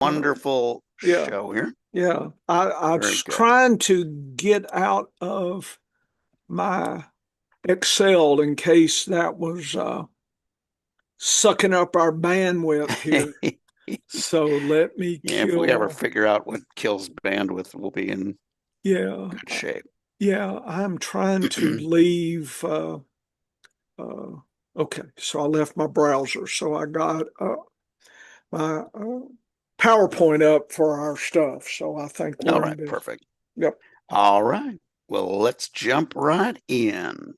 wonderful Yeah, show here. yeah. I Very was good. trying to get out of my Excel in case that was sucking up our bandwidth here. So let me Yeah, if we ever kill. figure out what kills bandwidth, we'll be in Yeah, good shape. yeah. I'm trying to leave. Uh, okay, so I left my browser. So I got my PowerPoint up for our stuff. So I think All we're in right, business. perfect. Yep. All right. Well, let's jump right in.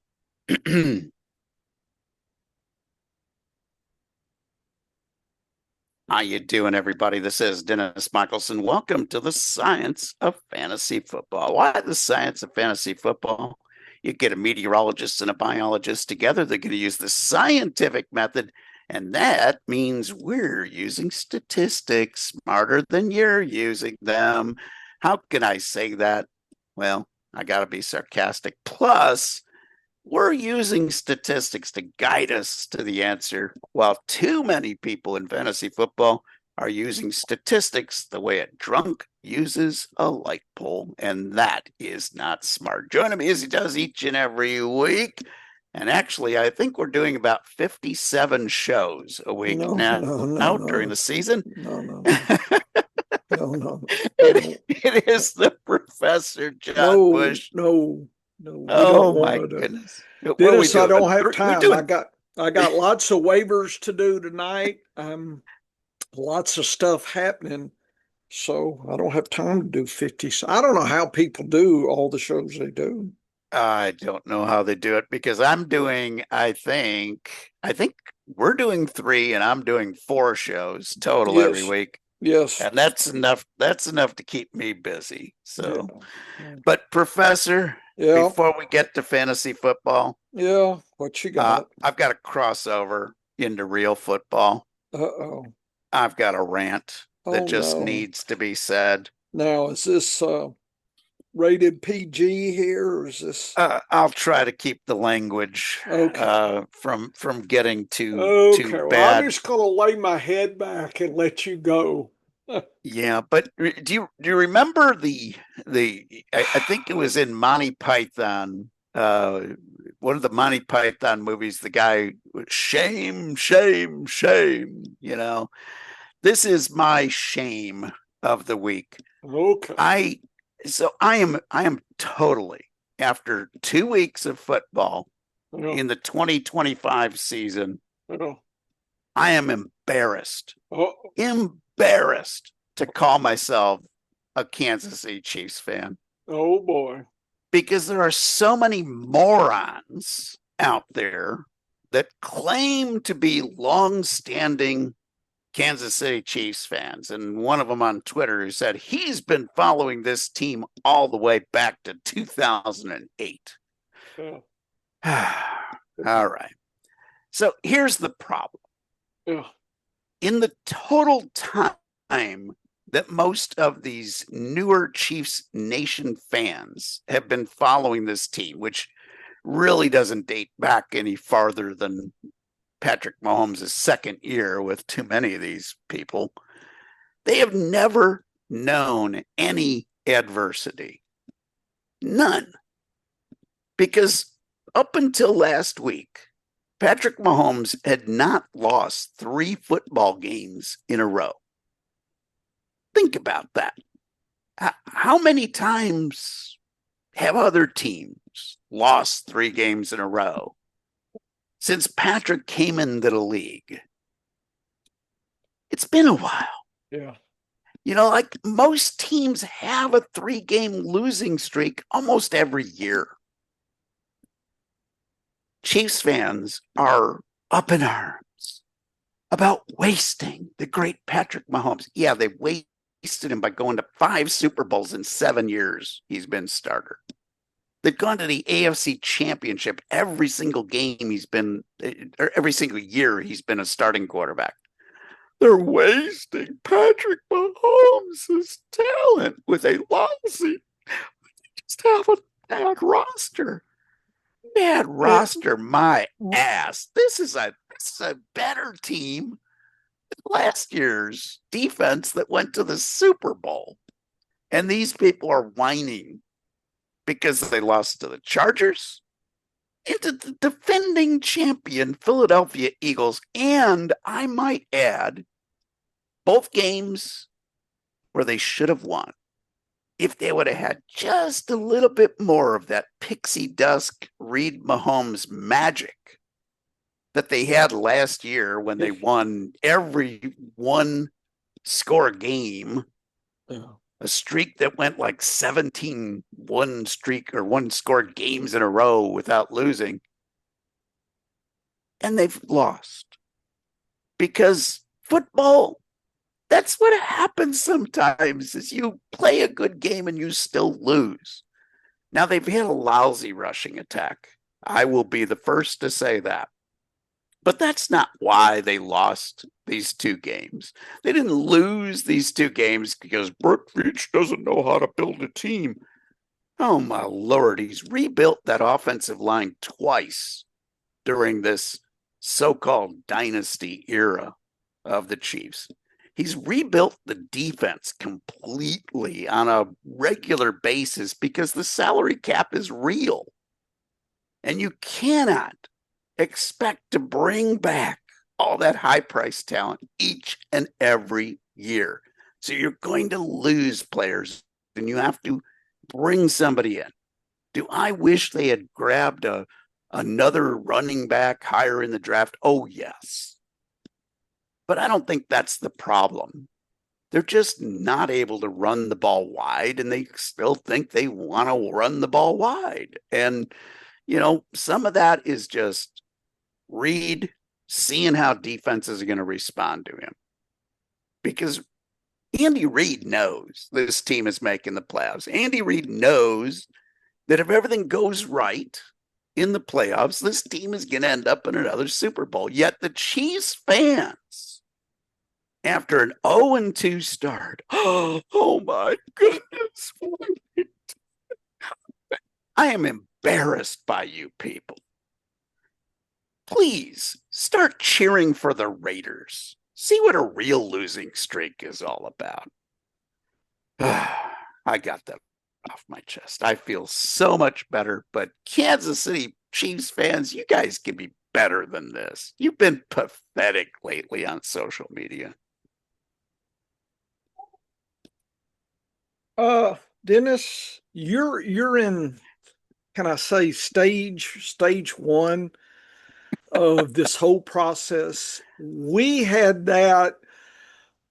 How you doing, everybody? This is Dennis Michelson. Welcome to the Science of Fantasy Football. Why the Science of Fantasy Football? You get a meteorologist and a biologist together. They're going to use the scientific method, and that means we're using statistics smarter than you're using them. How can I say that? Well, I got to be sarcastic. Plus, we're using statistics to guide us to the answer, while too many people in fantasy football are using statistics the way a drunk uses a light pole, and that is not smart. Join him as he does each and every week. And actually, I think we're doing about 57 shows a week No, now no, no, out during no, the season. no, no, no, it, no, no, no, it is the Professor John no, Bush. no, no. We don't Oh want my to do. goodness. What are we Dennis, I doing? don't have We're time. doing I got lots of waivers to do tonight. Lots of stuff happening. So I don't have time to do 50. So I don't know how people do all the shows they do. I don't know how they do it because I think we're doing three and I'm doing four shows total every Yes, week. yes, And that's enough to keep me busy. yeah, So, but Professor, yeah, before we get to fantasy football, yeah. What you got? I've got a crossover into real football. Uh-oh. I've got a rant that Oh just no. needs to be said. Now, is this rated PG here or is this I'll try to keep the language okay? from getting too Okay, well, I'm bad. just gonna lay my head back and let you go. Yeah, but do you remember I think it was in Monty Python, one of the Monty Python movies, the guy shame, shame, shame, This is my shame of the week. Okay. I I am totally, after 2 weeks of football Yeah, in the 2025 season, yeah. I am embarrassed, Oh, embarrassed to call myself a Kansas City Chiefs fan oh boy. because there are so many morons out there that claim to be long-standing Kansas City Chiefs fans. And one of them on Twitter who said he's been following this team all the way back to 2008. Yeah, All right. So here's the problem. yeah, In the total time that most of these newer Chiefs Nation fans have been following this team, which really doesn't date back any farther than Patrick Mahomes' second year with too many of these people, they have never known any adversity. None. Because up until last week, Patrick Mahomes had not lost 3 football games in a row. Think about that. How many times have other teams lost 3 games in a row since Patrick came into the league? It's been a while. yeah. Like most teams have a 3 game losing streak almost every year. Chiefs fans are up in arms about wasting the great Patrick Mahomes. Yeah, they wasted him by going to 5 Super Bowls in 7 years. He's been starter. They've gone to the AFC Championship every single game or every single year he's been a starting quarterback. They're wasting Patrick Mahomes' talent with a lousy, just have a bad roster. Bad Eh, roster, my ass. This is a better team last year's defense that went to the Super Bowl. And these people are whining because they lost to the Chargers and to the defending champion Philadelphia Eagles. And I might add, both games where they should have won. If they would have had just a little bit more of that pixie dust Reed Mahomes magic that they had last year when they won every one score game, a streak that went like 17 one streak or one scored games in a row without losing. And they've lost because football, that's what happens sometimes is you play a good game and you still lose. Now they've had a lousy rushing attack. I will be the first to say that. But that's not why they lost these two games. They didn't lose these two games because Brett Veach doesn't know how to build a team. Oh, my Lord. He's rebuilt that offensive line twice during this so-called dynasty era of the Chiefs. He's rebuilt the defense completely on a regular basis because the salary cap is real. And you cannot expect to bring back all that high price talent each and every year. So you're going to lose players and you have to bring somebody in. Do I wish they had grabbed another running back higher in the draft? Oh, yes. But I don't think that's the problem. They're just not able to run the ball wide, and they still think they want to run the ball wide. And, some of that is just Reed seeing how defenses are going to respond to him. Because Andy Reid knows this team is making the playoffs. Andy Reid knows that if everything goes right in the playoffs, this team is going to end up in another Super Bowl. Yet the Chiefs fans, after an 0-2 start, oh my goodness. I am embarrassed by you people. Please start cheering for the Raiders. See what a real losing streak is all about. I got that off my chest. I feel so much better, but Kansas City Chiefs fans, you guys can be better than this. You've been pathetic lately on social media. Dennis, you're in, can I say, stage one of this whole process. We had that,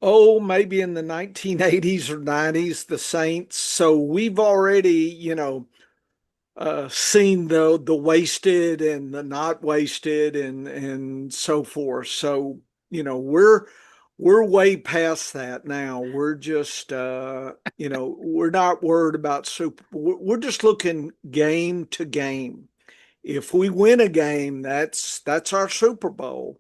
maybe in the 1980s or 90s, the Saints. So we've already, seen the wasted and the not wasted and so forth. So, we're way past that now. We're just, we're not worried about we're just looking game to game. If we win a game, that's our Super Bowl.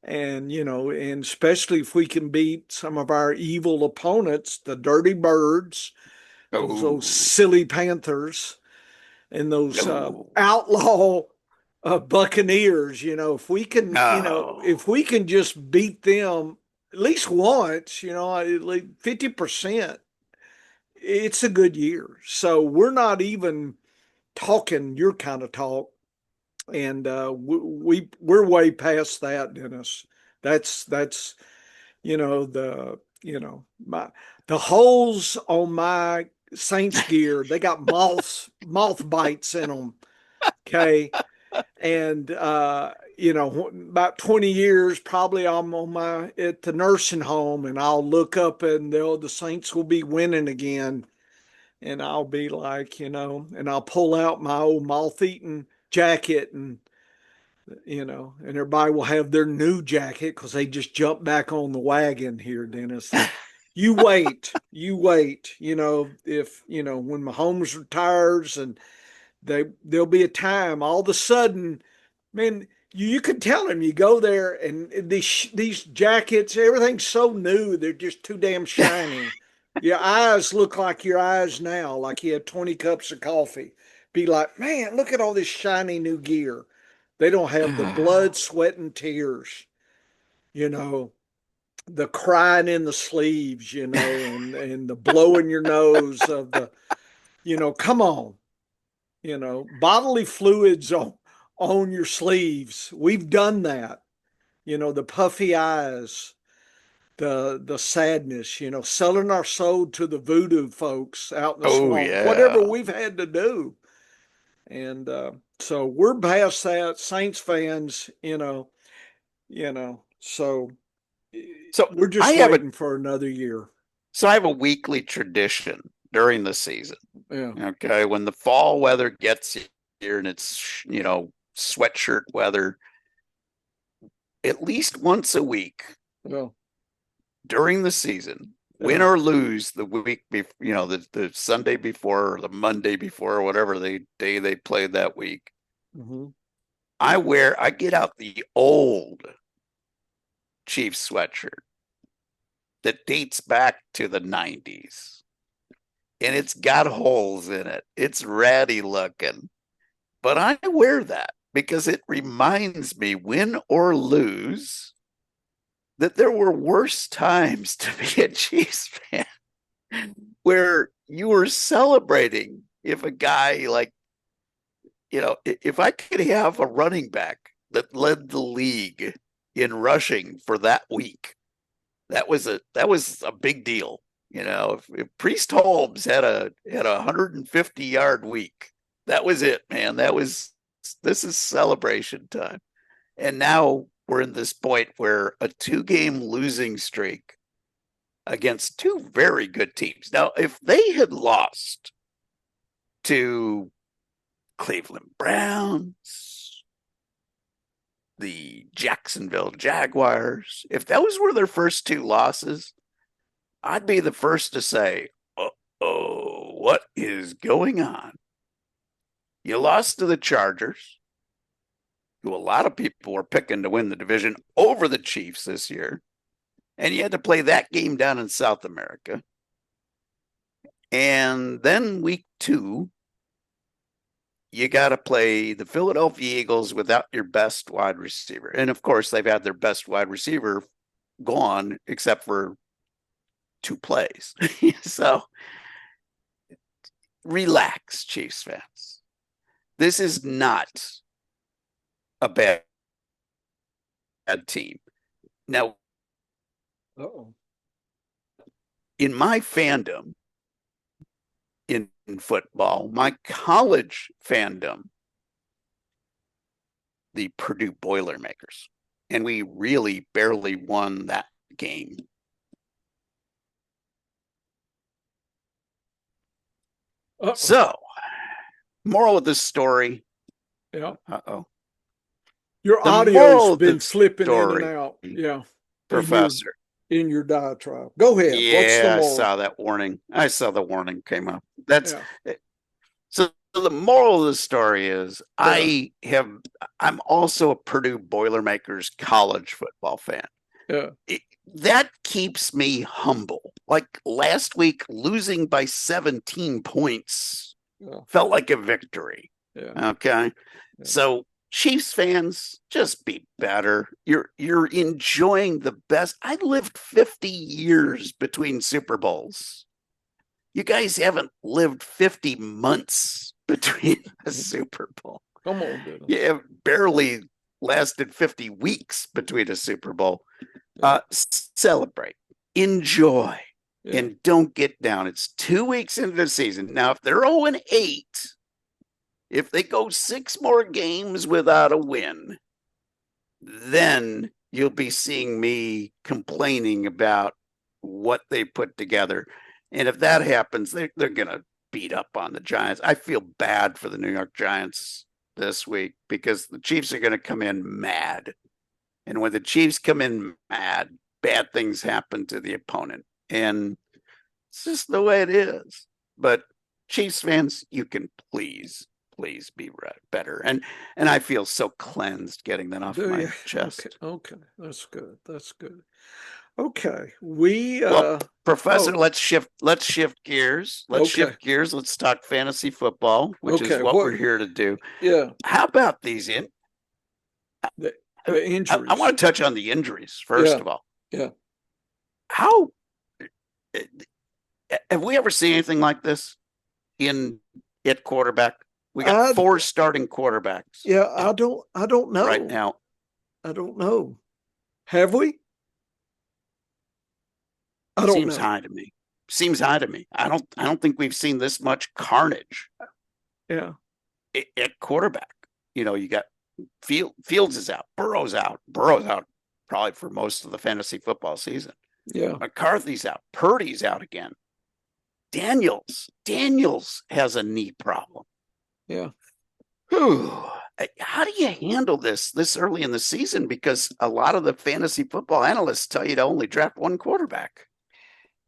And, and especially if we can beat some of our evil opponents, the Dirty Birds, those silly Panthers, and those outlaw Buccaneers. If we can just beat them at least once, at least 50%, it's a good year. So we're not even talking your kind of talk, and we're way past that, Dennis. That's the holes on my Saints gear. They got moth bites in them. Okay, and about 20 years probably I'm at the nursing home, and I'll look up and the Saints will be winning again, and I'll be like, and I'll pull out my old moth-eaten jacket, and and everybody will have their new jacket because they just jumped back on the wagon here, Dennis. You wait. If when Mahomes retires, and there'll be a time all of a sudden, man, you can tell them, you go there and these jackets, everything's so new, they're just too damn shiny. Your eyes look like your eyes now, like you had 20 cups of coffee. Be like, man, look at all this shiny new gear. They don't have the blood, sweat, and tears, you know. the crying in the sleeves, and the blowing your nose of the, come on, bodily fluids on your sleeves. We've done that. The puffy eyes, the sadness, selling our soul to the voodoo folks out in the Oh swamp, whatever yeah. we've had to do. And so we're past that, Saints fans, so So we're I just have a waiting for another year. so I have a weekly tradition during the season. Yeah. Okay, when the fall weather gets here and it's sweatshirt weather, at least once a week Well, during the season, win yeah. or lose the week before, the Sunday before or the Monday before or whatever day they played that week, Hmm. I get out the old Chiefs sweatshirt that dates back to the 90s and it's got holes in it. It's ratty looking, but I wear that because it reminds me, win or lose, that there were worse times to be a Chiefs fan where you were celebrating if a guy like, if I could have a running back that led the league in rushing for that week, that was a big deal. If Priest Holmes had a 150-yard week, that was it, man. This is celebration time. And now we're in this point where a 2-game losing streak against two very good teams. Now, if they had lost to Cleveland Browns, the Jacksonville Jaguars, if those were their first two losses, I'd be the first to say, oh, what is going on? You lost to the Chargers, who a lot of people were picking to win the division over the Chiefs this year. And you had to play that game down in South America. And then week 2, you got to play the Philadelphia Eagles without your best wide receiver. And of course, they've had their best wide receiver gone except for 2 plays. So relax, Chiefs fans. This is not a bad team. Now, Uh-oh. in my fandom in football, my college fandom, the Purdue Boilermakers, and we really barely won that game. Uh-oh. So, moral of this story. Yeah. Uh-oh. Your The audio's moral of been the slipping in and story, out. Yeah. Professor. In your diatribe. Go ahead. What's the Yeah, I moral? saw that warning. I saw the warning came up. That's Yeah. so the moral of the story is Yeah. I'm also a Purdue Boilermakers college football fan. Yeah. That keeps me humble. Like last week, losing by 17 points Yeah. felt like a victory. Yeah. Okay. Yeah. So Chiefs fans, just be better. You're enjoying the best. I lived 50 years between Super Bowls. You guys haven't lived 50 months between a Super Bowl. Come on, Dennis. You have barely lasted 50 weeks between a Super Bowl. Yeah. Celebrate, enjoy, Yeah. and don't get down. It's 2 weeks into the season. Now, if they're 0-8, if they go 6 more games without a win, then you'll be seeing me complaining about what they put together. And if that happens, they're going to beat up on the Giants. I feel bad for the New York Giants this week because the Chiefs are going to come in mad. And when the Chiefs come in mad, bad things happen to the opponent. And it's just the way it is. But Chiefs fans, you can please be better. And I feel so cleansed getting that off my chest. Okay. That's good. That's good. Okay. We Well, Professor, oh, let's shift gears. okay. Let's talk fantasy football, which is Okay. what What we're here to do. yeah, How about these the I injuries. want to touch on the injuries first Yeah. of all. Yeah. how have we ever seen anything like this in at quarterback? We got I four starting quarterbacks. Yeah, I don't right know. now. I don't know. Have we? I don't Seems know. high to me. Seems high to me. I don't think we've seen this much carnage Yeah. at quarterback. You got Fields is out, Burrow's out probably for most of the fantasy football season. Yeah. McCarthy's out, Purdy's out again. Daniels has a knee problem. Yeah. Whew. How do you handle this early in the season? Because a lot of the fantasy football analysts tell you to only draft one quarterback.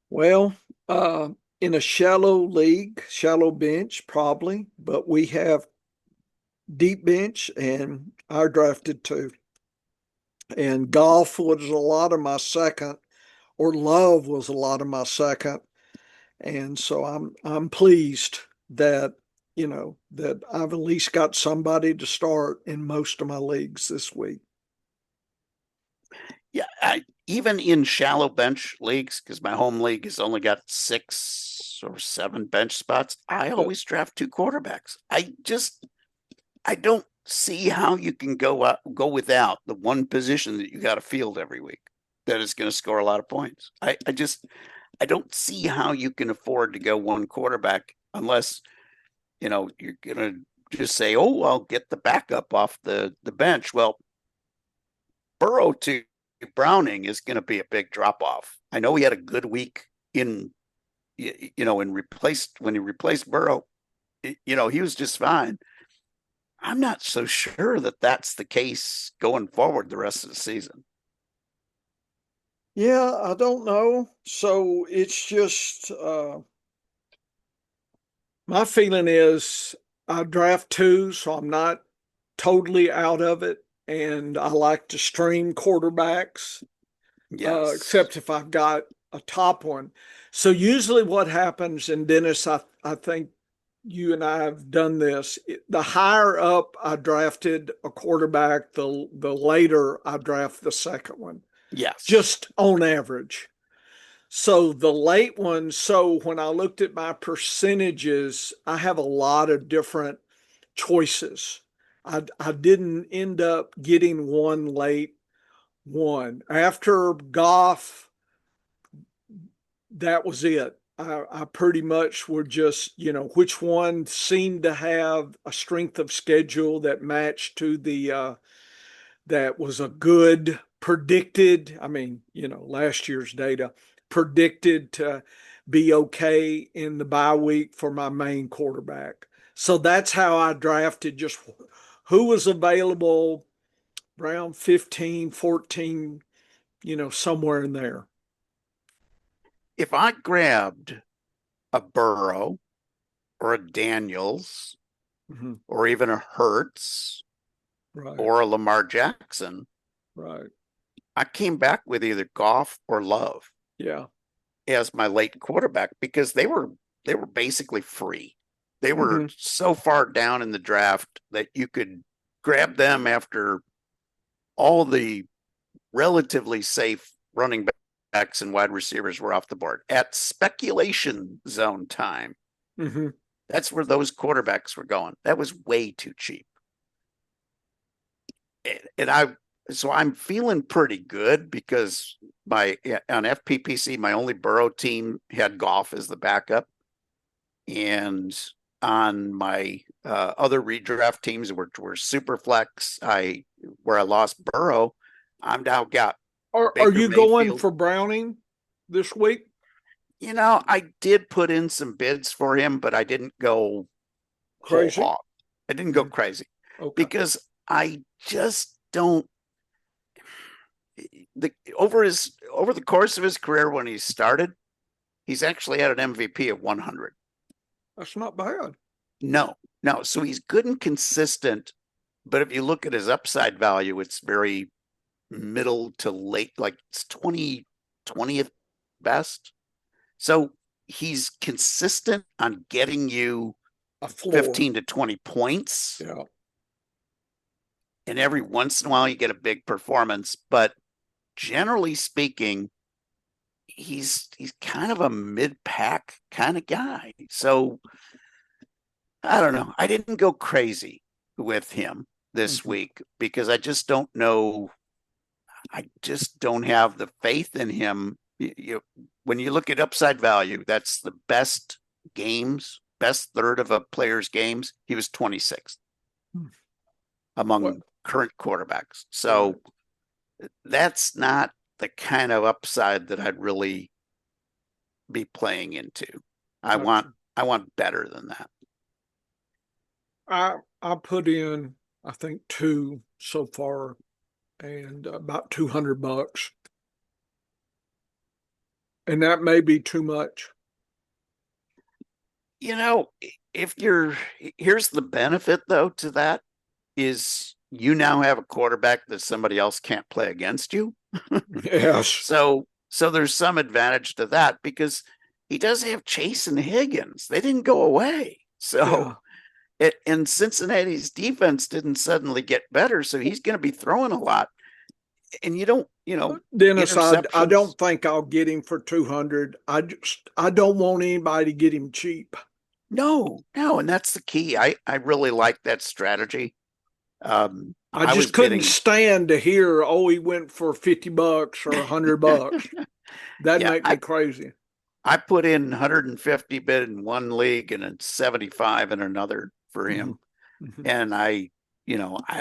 Well, in a shallow league, shallow bench, probably, but we have deep bench and I drafted two. And Goff was a lot of my second, or Love was a lot of my second. And so I'm pleased that that I've at least got somebody to start in most of my leagues this week. Yeah, even in shallow bench leagues, because my home league has only got 6 or 7 bench spots, I always draft two quarterbacks. I don't see how you can go without the one position that you got to field every week that is going to score a lot of points. I don't see how you can afford to go one quarterback unless you're going to just say, oh, I'll get the backup off the bench. Well, Burrow to Browning is going to be a big drop off. I know he had a good week in when he replaced Burrow. He was just fine. I'm not so sure that that's the case going forward the rest of the season. Yeah, I don't know. So it's just my feeling is I draft two, so I'm not totally out of it. And I like to stream quarterbacks, Yes. except if I've got a top one. So usually what happens, and Dennis, I think you and I have done this. The higher up I drafted a quarterback, the later I draft the second one, Yes. just on average. So the late ones, so when I looked at my percentages, I have a lot of different choices. I didn't end up getting one late one. After Goff, that was it. I pretty much were just, which one seemed to have a strength of schedule that matched to that was a good predicted. I mean, last year's data predicted to be okay in the bye week for my main quarterback. So that's how I drafted, just who was available around 15, 14, somewhere in there. If I grabbed a Burrow or a Daniels Mm-hmm. or even a Hertz Right, or a Lamar Jackson, right. I came back with either Goff or Love Yeah. as my late quarterback because they were basically free. They were Mm-hmm. so far down in the draft that you could grab them after all the relatively safe running backs and wide receivers were off the board. At speculation zone time, Mm-hmm. that's where those quarterbacks were going. That was way too cheap. So I'm feeling pretty good because my on FPPC, my only Burrow team had Goff as the backup. And on my other redraft teams were super flex, where I lost Burrow, I'm now got Are Baker you going Mayfield. for Browning this week? I did put in some bids for him, but I didn't go whole Crazy? hog. I didn't go Mm, crazy okay. because I just don't. Over the course of his career when he started, he's actually had an MVP of 100. That's not bad. No, no. So he's good and consistent, but if you look at his upside value, it's very middle to late, like it's 20th best. So he's consistent on getting you A floor. 15 to 20 points. Yeah. And every once in a while you get a big performance. But generally speaking, he's kind of a mid-pack kind of guy. So I don't know. I didn't go crazy with him this Mhm. week because I just don't know. I just don't have the faith in him. When you look at upside value, that's the best games, best third of a player's games. He was 26th What? among current quarterbacks. Right. So that's not the kind of upside that I'd really be playing into. I want Gotcha. I want better than that. I put in, I think, two so far, and about $200, and that may be too much. You know, if you're here's the benefit though to that is you now have a quarterback that somebody else can't play against you. Yes. So there's some advantage to that because he does have Chase and Higgins. They didn't go away. So Yeah. and Cincinnati's defense didn't suddenly get better, so he's going to be throwing a lot. And you don't, Dennis, I interceptions. don't think I'll get him for 200. I don't want anybody to get him cheap. No, no, and that's the key. I really like that strategy. I I was just couldn't bidding. stand to hear, oh, he went for $50 or $100. That'd Yeah, make me crazy. I put in 150 bid in one league and then 75 in another for Hmm. him. Hmm. And I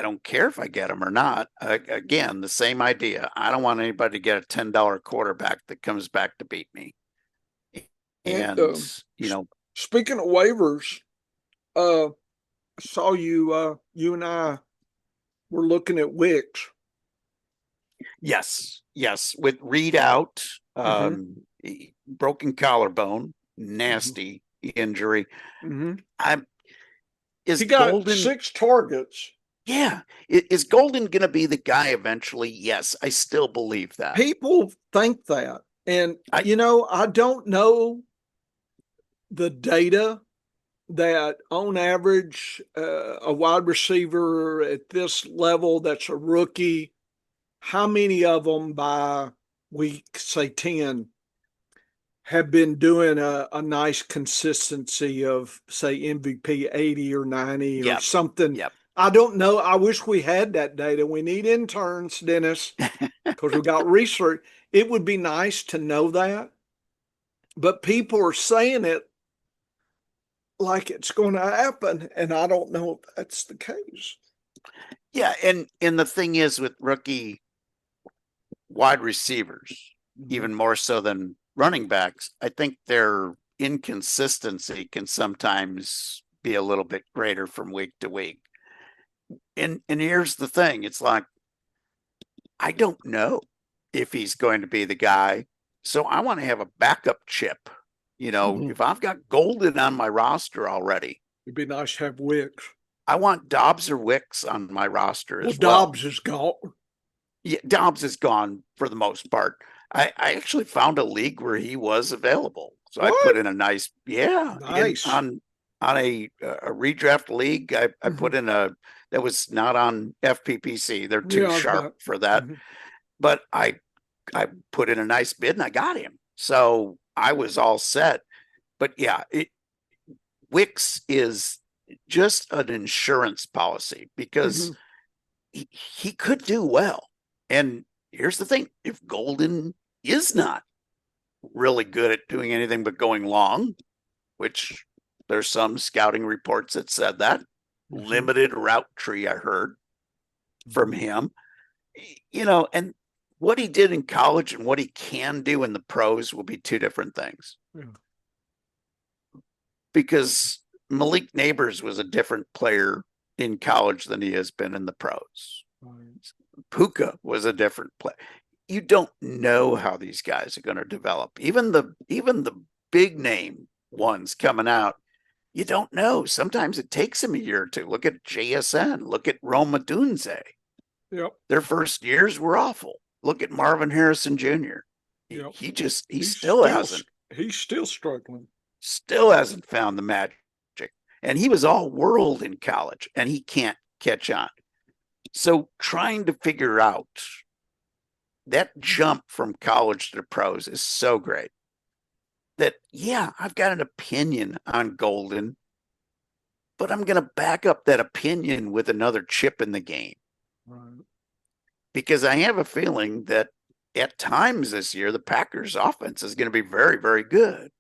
don't care if I get him or not. Again, the same idea. I don't want anybody to get a $10 quarterback that comes back to beat me. And And, speaking of waivers, uh, saw you and I were looking at Wicks. yes, yes, with Reed out, Hmm. broken collarbone, Hmm. nasty injury. Hmm. I'm is He got Golden, 6 targets. yeah, is Golden going to be the guy eventually? Yes, I still believe that. People think that. And, I I don't know the data that on average, a wide receiver at this level that's a rookie, how many of them by week, say 10, have been doing a nice consistency of, say, MVP 80 or 90 or Yep, something? yep. I don't know. I wish we had that data. We need interns, Dennis, because we got research. It would be nice to know that, but people are saying it like it's going to happen, and I don't know if that's the case. Yeah, and the thing is with rookie wide receivers, Mhm. even more so than running backs, I think their inconsistency can sometimes be a little bit greater from week to week. And here's the thing, it's like I don't know if he's going to be the guy. So I want to have a backup chip. Mhm. If I've got Golden on my roster already, It'd be nice to have Wicks. I want Dobbs or Wicks on my roster Well, as well. Dobbs is gone. Yeah, Dobbs is gone for the most part. I actually found a league where he was available. So I put What? in a nice, yeah, in Nice. on a redraft league. I Hmm. put in a that was not on FPPC. They're too Yeah, I was sharp about. for that. Hmm. But I put in a nice bid and I got him. So I was all set. But yeah, Wix is just an insurance policy because Hmm. he could do well. And here's the thing, if Golden is not really good at doing anything but going long, which there's some scouting reports that said that, Hmm. limited route tree, I heard from Hmm. him, and what he did in college and what he can do in the pros will be two different things Yeah. because Malik Neighbors was a different player in college than he has been in the pros. Right. Puka was a different player. You don't know how these guys are going to develop. Even the big name ones coming out, you don't know. Sometimes it takes them a year or two. Look at JSN. Look at Roma Dunze. Yep. Their first years were awful. Look at Marvin Harrison Jr. Yep. He He's still still hasn't he's still struggling. found the magic. And he was all world in college and he can't catch on. So trying to figure out that jump from college to the pros is so great that, yeah, I've got an opinion on Golden, but I'm going to back up that opinion with another chip in the game. Right. Because I have a feeling that at times this year, the Packers offense is going to be very, very good.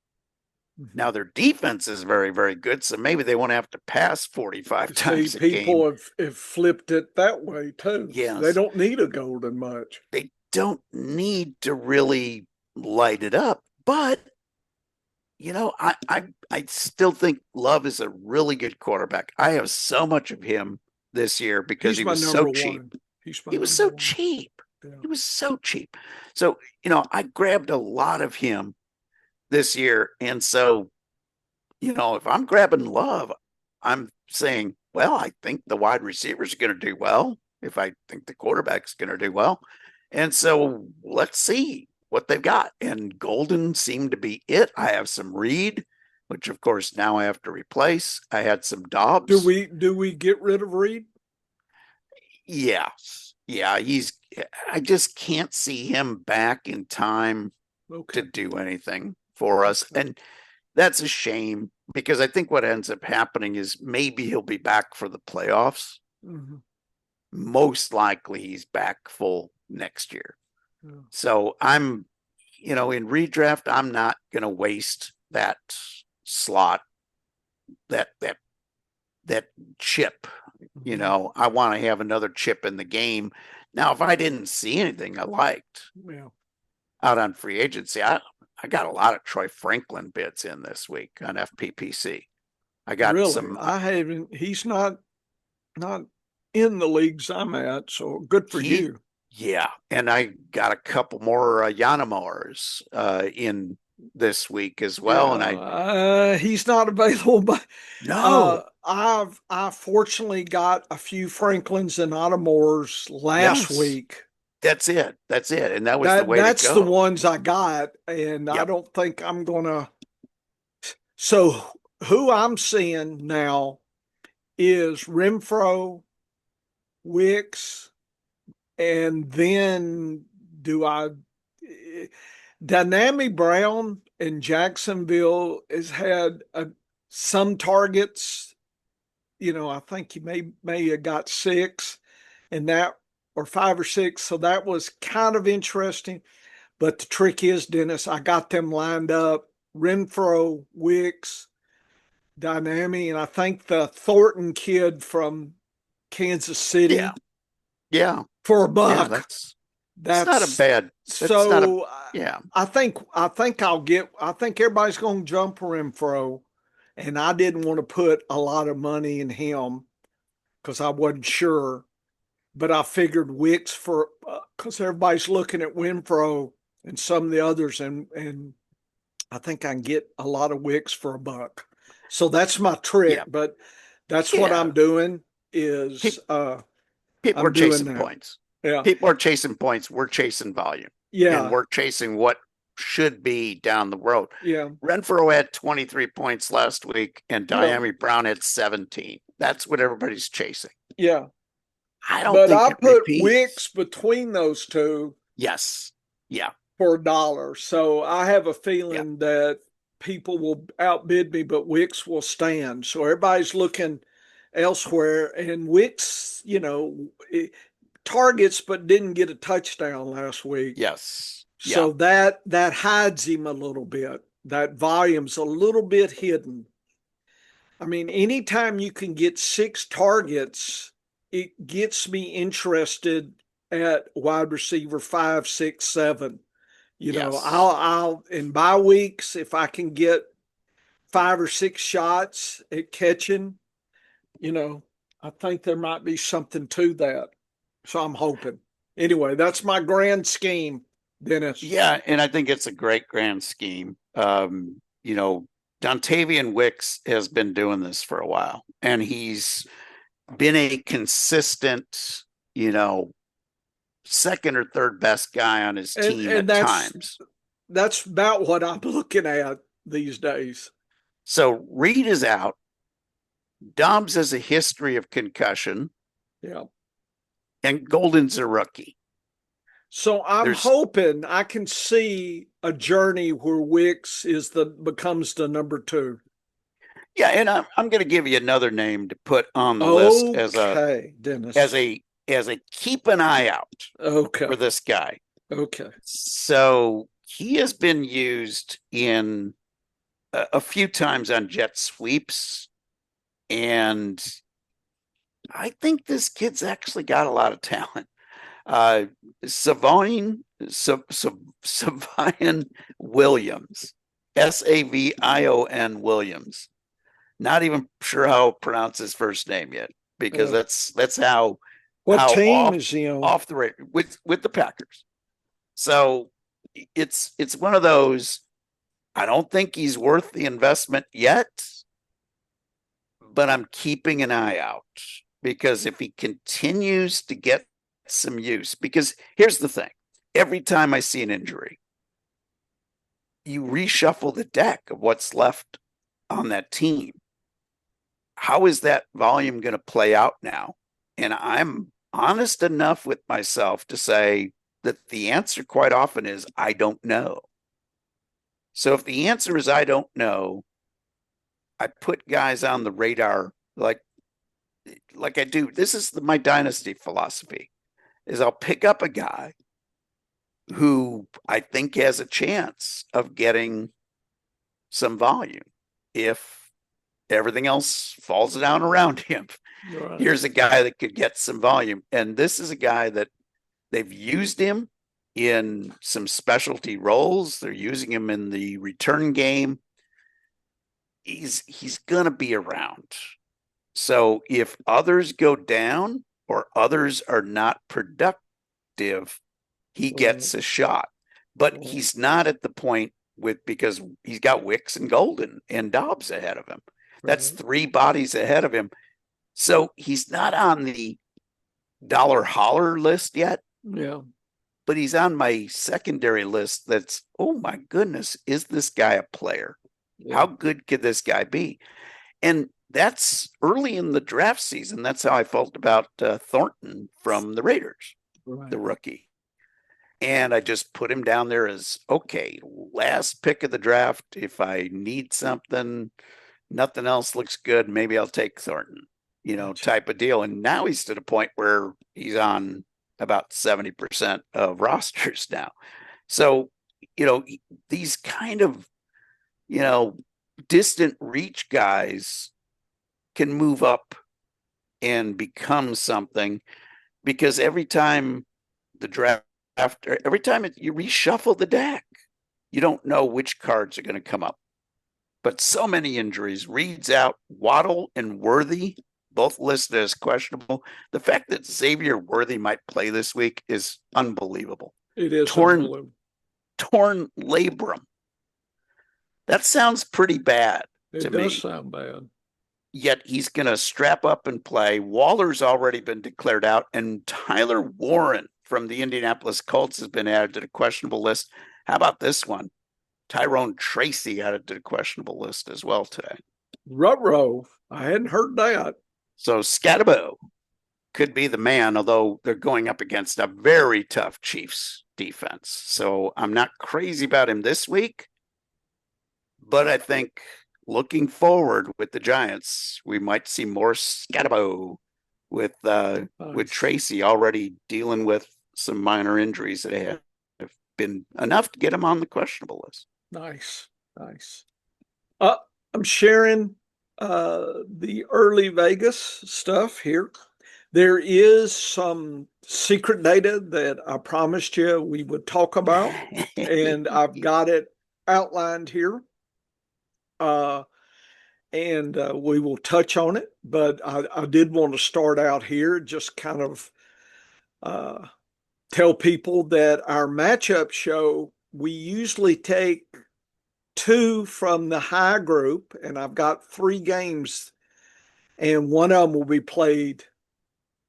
Mm-hmm. Now their defense is very, very good, so maybe they won't have to pass 45 times a people game. have flipped it that way too. Yes. They don't need a Golden much. They don't need to really light it up, but I still think Love is a really good quarterback. I have so much of him this year because he was so cheap. He was so cheap. Yeah. He was so cheap. So, I grabbed a lot of him this year. And so, if I'm grabbing Love, I'm saying, well, I think the wide receivers are going to do well. If I think the quarterback's going to do well. And so let's see what they've got. And Golden seemed to be it. I have some Reed, which of course now I have to replace. I had some Dobbs. Do we get rid of Reed? Yes. Yeah. I just can't see him back in time to do anything for us. And that's a shame because I think what ends up happening is maybe he'll be back for the playoffs. Mm-hmm. Most likely he's back full next year. Yeah. So I'm, in redraft, I'm not going to waste that slot, that chip. Mm-hmm. I want to have another chip in the game. Now, if I didn't see anything I liked out on free agency, I got a lot of Troy Franklin bids in this week on FPPC. I got some. I haven't. He's not in the leagues I'm at, so good for you. Yeah, and I got a couple more Yanamors in this week as well, and he's not available. But no, I fortunately got a few Franklins and Automores last week. That's it, and that was the way to go. That's the ones I got, and I don't think I'm gonna. So who I'm seeing now is Renfro, Wicks, and then Dynasty Brown in Jacksonville has had some targets. I think he may have got 6 and that, or 5 or 6. So that was kind of interesting. But the trick is, Dennis, I got them lined up. Renfro, Wicks, Dynasty, and I think the Thornton kid from Kansas City. Yeah. For $1. Yeah, that's not a bad. I think everybody's going to jump Renfro, and I didn't want to put a lot of money in him because I wasn't sure, but I figured Wicks because everybody's looking at Renfro and some of the others, and I think I can get a lot of Wicks for $1. So that's my trick, but that's what I'm doing is people are chasing points. Yeah. People are chasing points. We're chasing volume. Yeah. And we're chasing what should be down the road. Yeah. Renfro had 23 points last week and Dynasty Brown had 17. That's what everybody's chasing. Yeah. I put Wicks between those two. Yes. Yeah. For $1. So I have a feeling that people will outbid me, but Wicks will stand. So everybody's looking elsewhere, and Wicks, targets but didn't get a touchdown last week. Yes. So that hides him a little bit. That volume's a little bit hidden. I mean, anytime you can get 6 targets, it gets me interested at wide receiver 5, 6, 7. I'll in bye weeks, if I can get 5 or 6 shots at catching, I think there might be something to that. So I'm hoping. Anyway, that's my grand scheme, Dennis. Yeah, and I think it's a great grand scheme. Dontavian Wicks has been doing this for a while, and he's been a consistent, second or third best guy on his team at times. That's about what I'm looking at these days. So Reed is out. Dobbs has a history of concussion. Yeah. And Golden's a rookie. So I'm There's hoping I can see a journey where Wicks becomes the number two. Yeah, and I'm going to give you another name to put on the list Okay, as Dennis. a as a keep an eye out Okay. for this guy. Okay. So he has been used in a few times on jet sweeps, and I think this kid's actually got a lot of talent. Uh, Savion Williams, Savion Williams. Not even sure how to pronounce his first name yet, because Uh, that's how what team off is he on? off the rate with the Packers. So it's one of those. I don't think he's worth the investment yet, but I'm keeping an eye out because if he continues to get some use, because here's the thing: every time I see an injury, you reshuffle the deck of what's left on that team. How is that volume going to play out now? And I'm honest enough with myself to say that the answer quite often is I don't know. So if the answer is I don't know, I put guys on the radar like I do. This is my dynasty philosophy is I'll pick up a guy who I think has a chance of getting some volume if everything else falls down around him. Right. Here's a guy that could get some volume. And this is a guy that they've used him in some specialty roles. They're using him in the return game. He's gonna be around. So if others go down or others are not productive, he Right. gets a shot. But Right. he's not at the point with because he's got Wicks and Golden and Dobbs ahead of him. That's Right. three bodies ahead of him. So he's not on the dollar holler list yet, Yeah. but he's on my secondary list that's, oh my goodness, is this guy a player? Yeah. How good could this guy be? And that's early in the draft season. That's how I felt about Thornton from the Raiders, Right. the rookie. And I just put him down there as okay, last pick of the draft. If I need something, nothing else looks good, maybe I'll take Thornton, Gotcha. type of deal. And now he's to the point where he's on about 70% of rosters now. So, these kind of, you know, distant reach guys can move up and become something because every time the draft, every time you reshuffle the deck, you don't know which cards are going to come up. But so many injuries. Reed's out, Waddle and Worthy both listed as questionable. The fact that Xavier Worthy might play this week is unbelievable. It is Torn unbelievable. torn labrum. That sounds pretty bad to It does me. sound bad. Yet he's going to strap up and play. Waller's already been declared out, and Tyler Warren from the Indianapolis Colts has been added to the questionable list. How about this one? Tyrone Tracy added to the questionable list as well today. Ruh-roh. I hadn't heard that. So Scatabo could be the man, although they're going up against a very tough Chiefs defense. So I'm not crazy about him this week, but I think looking forward with the Giants, we might see more Scatabo with Nice. Tracy already dealing with some minor injuries that have been enough to get him on the questionable list. Nice. Nice. Uh, I'm sharing the early Vegas stuff here. There is some secret data that I promised you we would talk about, and I've got it outlined here. Uh, and we will touch on it. But I did want to start out here, just kind of uh, tell people that our matchup show, we usually take two from the high group, and I've got three games, and one of them will be played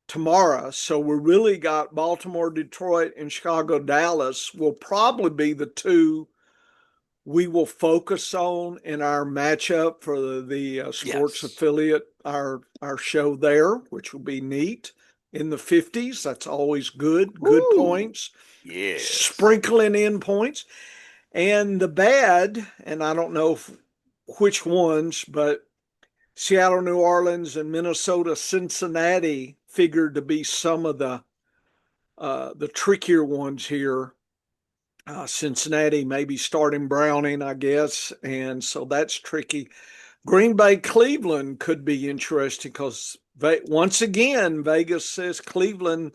tomorrow. So we really got Baltimore, Detroit, and Chicago, Dallas will probably be the two we will focus on in our matchup for the sports Yes. affiliate, our show there, which will be neat in the 50s. That's always good Woo. points. Yes. sprinkling in points. And the bad, and I don't know which ones, but Seattle, New Orleans, and Minnesota, Cincinnati figured to be some of the trickier ones here. Cincinnati maybe starting Browning, I guess, and so that's tricky. Green Bay, Cleveland could be interesting because once again, Vegas says Cleveland,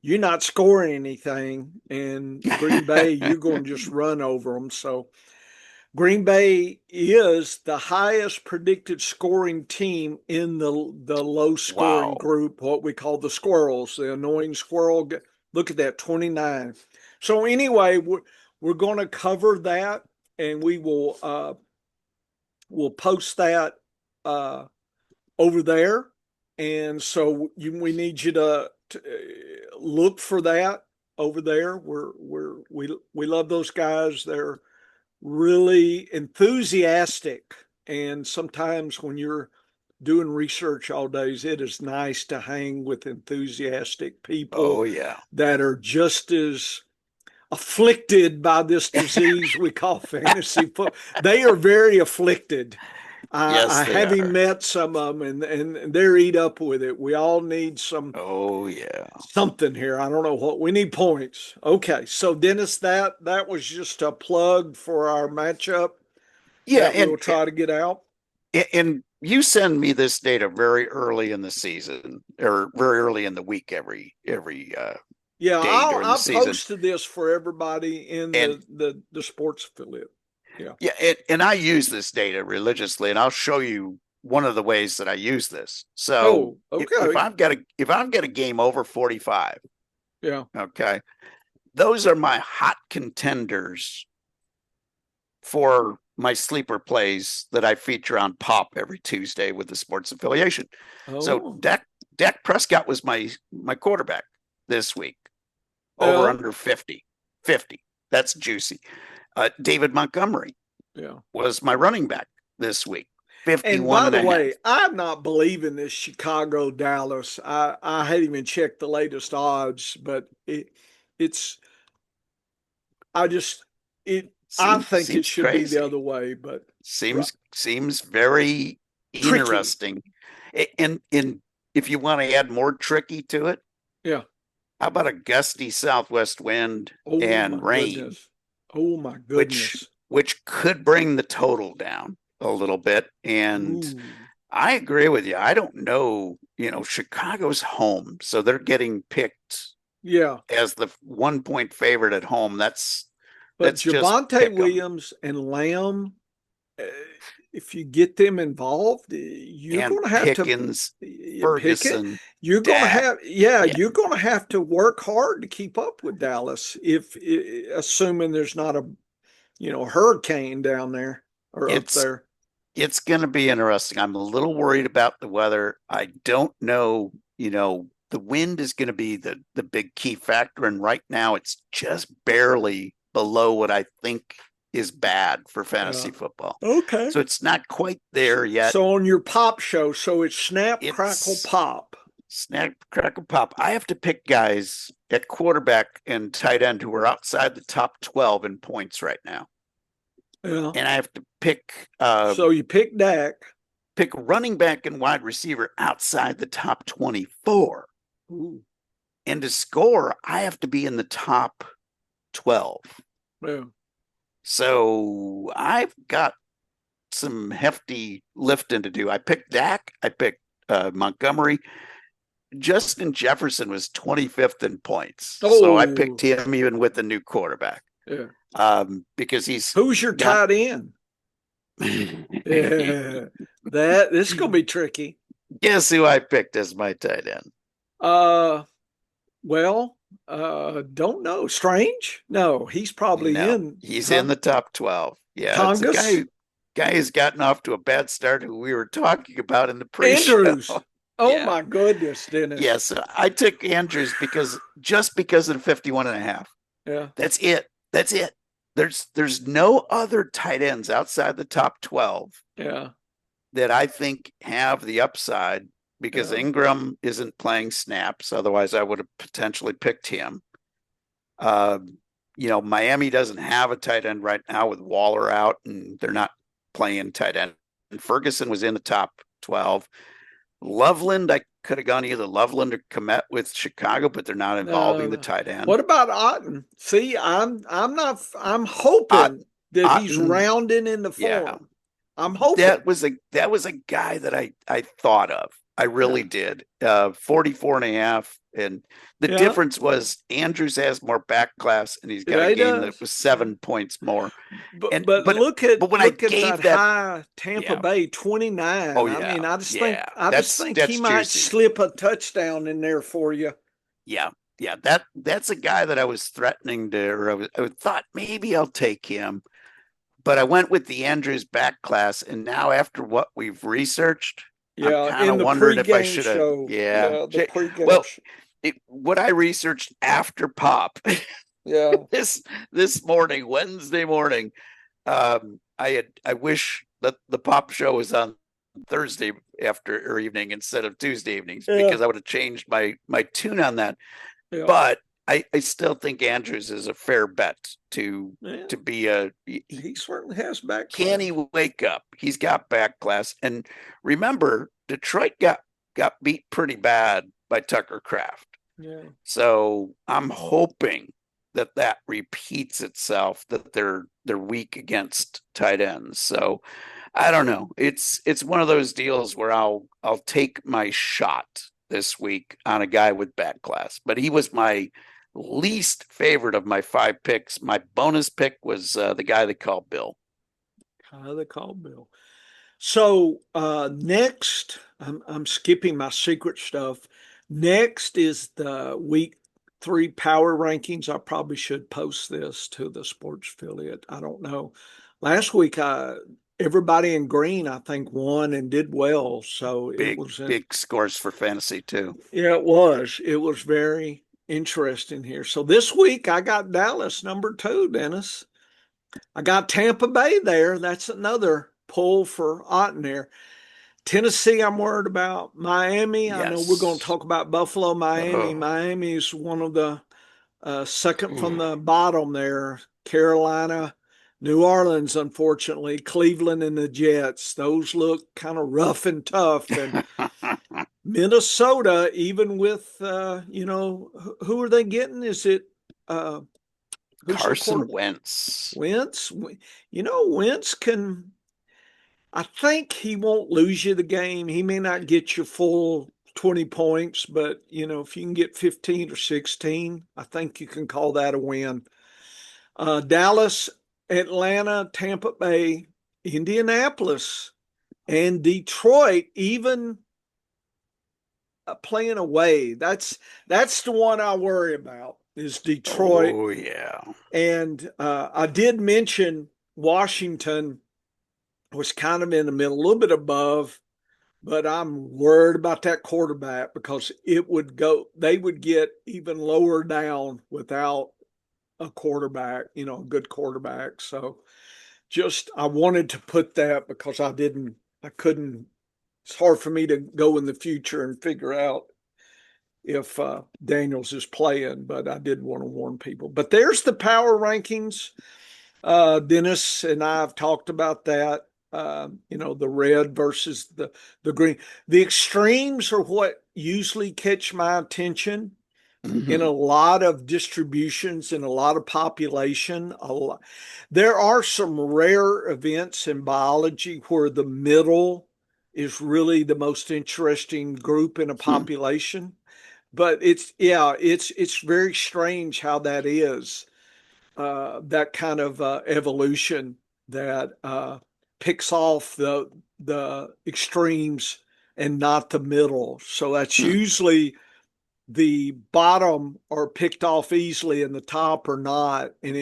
you're not scoring anything, and Green Bay, you're going to just run over them. So Green Bay is the highest predicted scoring team in the low scoring Wow. group, what we call the squirrels, the annoying squirrel. Look at that, 29. So anyway, we're going to cover that, and we'll post that over there. And so we need you to look for that over there. We love those guys. They're really enthusiastic. And sometimes when you're doing research all days, it is nice to hang with enthusiastic people Oh, yeah. that are just as afflicted by this disease we call fantasy football. They are very afflicted. Yes, I they having are. met some of them, and they're eat up with it. We all need Oh, yeah. something here. I don't know what we need points. Okay, so Dennis, that was just a plug for our matchup Yeah, that we'll try to get out. and you send me this data very early in the season or very early in the week every Yeah, day during the I'll season. post this for everybody in And the sports affiliate. Yeah. yeah, and I use this data religiously, and I'll show you one of the ways that I use this. So Oh, okay. if I've got a game over 45, Yeah. okay, those are my hot contenders for my sleeper plays that I feature on Pop every Tuesday with the sports affiliation. So Oh. Dak Prescott was my quarterback this week. Over Well, under 50. 50. That's juicy. David Montgomery yeah. was my running back this week. And 51 by and the a half. way, I'm not believing this Chicago Dallas. I hadn't even checked the latest odds, but it's I just it I think it Seems should be the crazy. other way, but Seems very tricky. interesting. And if you want to add more tricky to it, Yeah. how about a gusty southwest wind Oh my and rain, goodness. Oh my which goodness. which could bring the total down a little bit. And Ooh. I agree with you. I don't know, Chicago's home, so they're getting picked Yeah. as the 1 point favorite at home. But That's just Javante pick 'em. Williams and Lamb, uh, if you get them involved, you're And going to have to Pickens, pick it. Ferguson, You're going to Dak. have, yeah, Yeah, you're going to have to work hard to keep up with Dallas if assuming there's not a, hurricane down there or up it's there. it's going to be interesting. I'm a little worried about the weather. I don't know, the wind is going to be the big key factor, and right now it's just barely below what I think is bad for fantasy football. Okay. So it's not quite there yet. So on your pop show, so it's snap, crackle, It's pop. snap, crackle, pop. I have to pick guys at quarterback and tight end who are outside the top 12 in points right now. Yeah. And I have to pick So you pick Dak. running back and wide receiver outside the top 24. Ooh. And to score, I have to be in the top 12. Yeah. So I've got some hefty lifting to do. I picked Dak. I picked Montgomery. Justin Jefferson was 25th in points. So I picked Oh, him even with the new quarterback yeah. because he's Who's your got. tight end? Yeah, this is gonna be tricky. Guess who I picked as my tight end? Uh, well, don't know. Strange? No, he's probably No, in. he's Huh? in the top 12. Yeah, it's a Tongus guy who's gotten off to a bad start who we were talking about in the pre-show. Andrews. Oh Yeah. my goodness, Dennis. Yes, I took Andrews because of the 51 and a half. Yeah, That's it. That's it. There's no other tight ends outside the top 12 yeah, that I think have the upside because yeah. Ingram isn't playing snaps. Otherwise, I would have potentially picked him. Uh, Miami doesn't have a tight end right now with Waller out, and they're not playing tight end. And Ferguson was in the top 12. Loveland, I could have gone either Loveland or Komet with Chicago, but they're not involving the No. tight end. What about Otten? See, I'm not. I'm Ot- hoping that he's Otten, rounding into yeah, form. I'm hoping. that was a guy that I thought of. I really Yeah. did. 44 and a half. And the Yeah. difference was Andrews has more back class and he's got a Yeah, he game that does. was Yeah. 7 points more. But And but look at but when I that gave that, high Tampa yeah, Bay 29. oh I yeah, mean, yeah, I just think he that's might juicy. slip a touchdown in there for you. Yeah, yeah, that's a guy that I was threatening to, or I thought maybe I'll take him, but I went with the Andrews back class, and now after what we've researched, I'm Yeah, kind in of the wondering if I pregame should have, show. yeah. Yeah, the pregame Well, show. what I researched after Pop Yeah. this morning, Wednesday morning, I wish that the Pop show was on Thursday after or evening instead of Tuesday evenings Yeah. because I would have changed my tune on that. Yeah. But I still think Andrews is a fair bet Yeah. to be a. He certainly has back Can he class. wake up? He's got back class, and remember, Detroit got beat pretty bad by Tucker Kraft. Yeah. So I'm hoping that repeats itself, that they're weak against tight ends. So I don't know. It's one of those deals where I'll take my shot this week on a guy with bad class. But he was my least favorite of my 5 picks. My bonus pick was the guy they called Bill. How they call Bill. So next, I'm skipping my secret stuff. Next is the week 3 power rankings. I probably should post this to the sports affiliate. I don't know. Last week, everybody in green, I think, won and did well. So it Big was, big scores for fantasy too. yeah, it was. It was very interesting here. So this week, I got Dallas number 2, Dennis. I got Tampa Bay there. That's another pull for Otten there. Tennessee, I'm worried about. Miami, I know we're going to Yes. talk about Buffalo, Miami. Oh. Miami is one of the second from the bottom there. Carolina, New Orleans, unfortunately, Cleveland and the Jets. Those look kind of rough and tough. And Minnesota, even with, who are they getting? Is it, uh, who's their Carson quarter? Wentz. Wentz? Wentz can, I think he won't lose you the game. He may not get you full 20 points, but if you can get 15 or 16, I think you can call that a win. Dallas, Atlanta, Tampa Bay, Indianapolis, and Detroit, even playing away. That's the one I worry about is Detroit. Oh yeah. And I did mention Washington was kind of in the middle, a little bit above, but I'm worried about that quarterback because they would get even lower down without a quarterback, a good quarterback. So I wanted to put that because I couldn't, it's hard for me to go in the future and figure out if Daniels is playing, but I did want to warn people. But there's the power rankings. Dennis and I have talked about that. The red versus the green. The extremes are what usually catch my attention in a Mhm. lot of distributions in a lot of population. There are some rare events in biology where the middle is really the most interesting group in a Hmm. population. But it's very strange how that is that kind of evolution that picks off the extremes and not the middle. So that's Hmm. usually the bottom are picked off easily and the top are not, and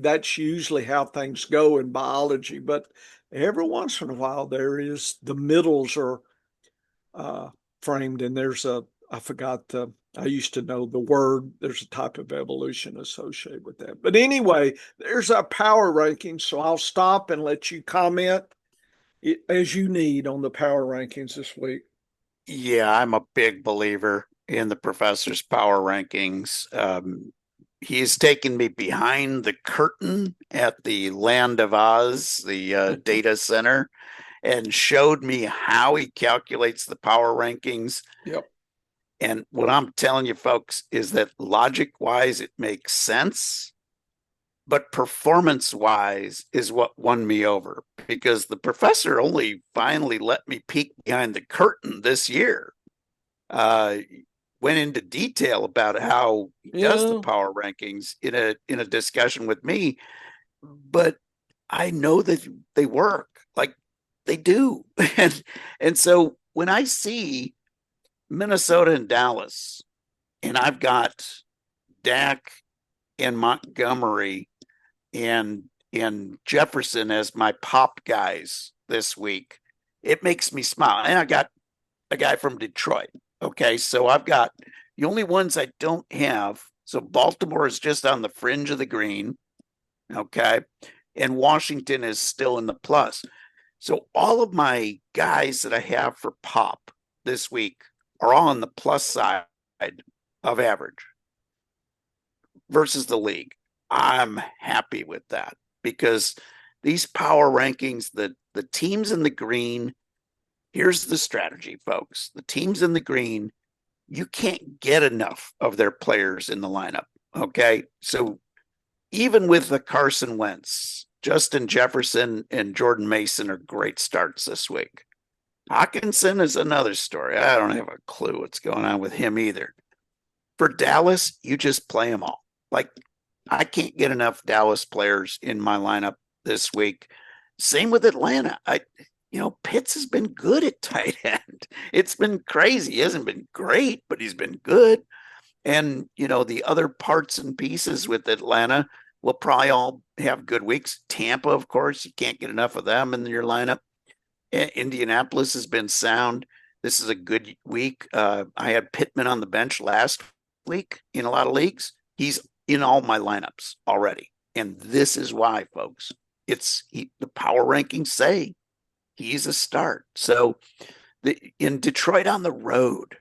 that's usually how things go in biology. But every once in a while, the middles are uh, framed, and I forgot I used to know the word. There's a type of evolution associated with that. But anyway, there's our power rankings. So I'll stop and let you comment as you need on the power rankings this week. Yeah, I'm a big believer in the professor's power rankings. He's taken me behind the curtain at the Land of Oz, the data center, and showed me how he calculates the power rankings. Yep. And what I'm telling you, folks, is that logic wise, it makes sense, but performance wise is what won me over because the professor only finally let me peek behind the curtain this year. Uh, Went into detail about how he does the Yeah. power rankings in a discussion with me, but I know that they work like they do. And so when I see Minnesota and Dallas, and I've got Dak and Montgomery and Jefferson as my pop guys this week, it makes me smile. And I got a guy from Detroit. Okay, so I've got the only ones I don't have. So Baltimore is just on the fringe of the green. Okay, and Washington is still in the plus. So all of my guys that I have for pop this week are all on the plus side of average versus the league. I'm happy with that because these power rankings, the teams in the green, here's the strategy, folks. The teams in the green, you can't get enough of their players in the lineup. Okay. So even with the Carson Wentz, Justin Jefferson and Jordan Mason are great starts this week. Hawkinson is another story. I don't have a clue what's going on with him either. For Dallas, you just play them all. Like, I can't get enough Dallas players in my lineup this week. Same with Atlanta. Pitts has been good at tight end. It's been crazy. He hasn't been great, but he's been good. And, the other parts and pieces with Atlanta will probably all have good weeks. Tampa, of course, you can't get enough of them in your lineup. Indianapolis has been sound. This is a good week. I had Pittman on the bench last week in a lot of leagues. He's in all my lineups already. And this is why, folks. The power rankings say he's a start. So in Detroit on the road,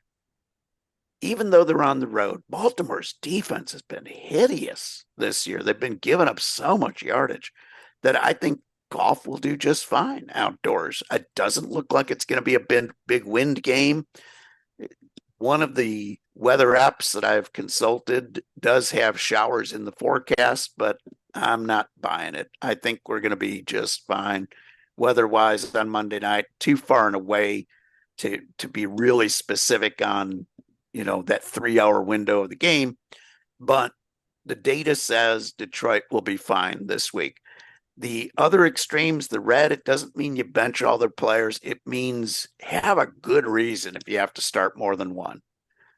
even though they're on the road, Baltimore's defense has been hideous this year. They've been giving up so much yardage that I think Goff will do just fine outdoors. It doesn't look like it's going to be a big wind game. One of the weather apps that I've consulted does have showers in the forecast, but I'm not buying it. I think we're going to be just fine weather-wise on Monday night. Too far and away to be really specific on that 3-hour window of the game, but the data says Detroit will be fine this week. The other extremes, the red, it doesn't mean you bench all their players. It means have a good reason if you have to start more than one.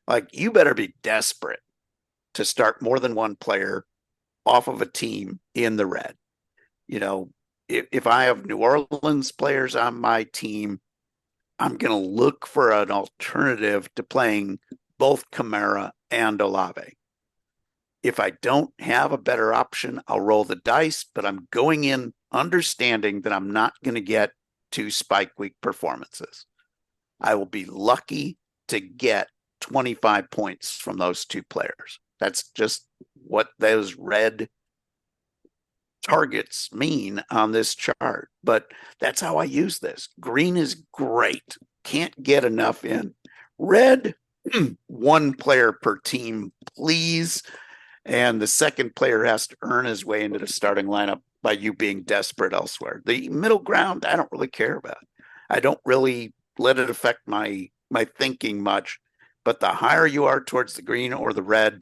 Like, you better be desperate to start more than one player off of a team in the red. If I have New Orleans players on my team, I'm going to look for an alternative to playing both Kamara and Olave. If I don't have a better option, I'll roll the dice, but I'm going in understanding that I'm not going to get 2 spike week performances. I will be lucky to get 25 points from those 2 players. That's just what those red targets mean on this chart. But that's how I use this. Green is great. Can't get enough in. Red, 1 player per team, please. And the second player has to earn his way into the starting lineup by you being desperate elsewhere. The middle ground, I don't really care about. I don't really let it affect my thinking much. But the higher you are towards the green or the red,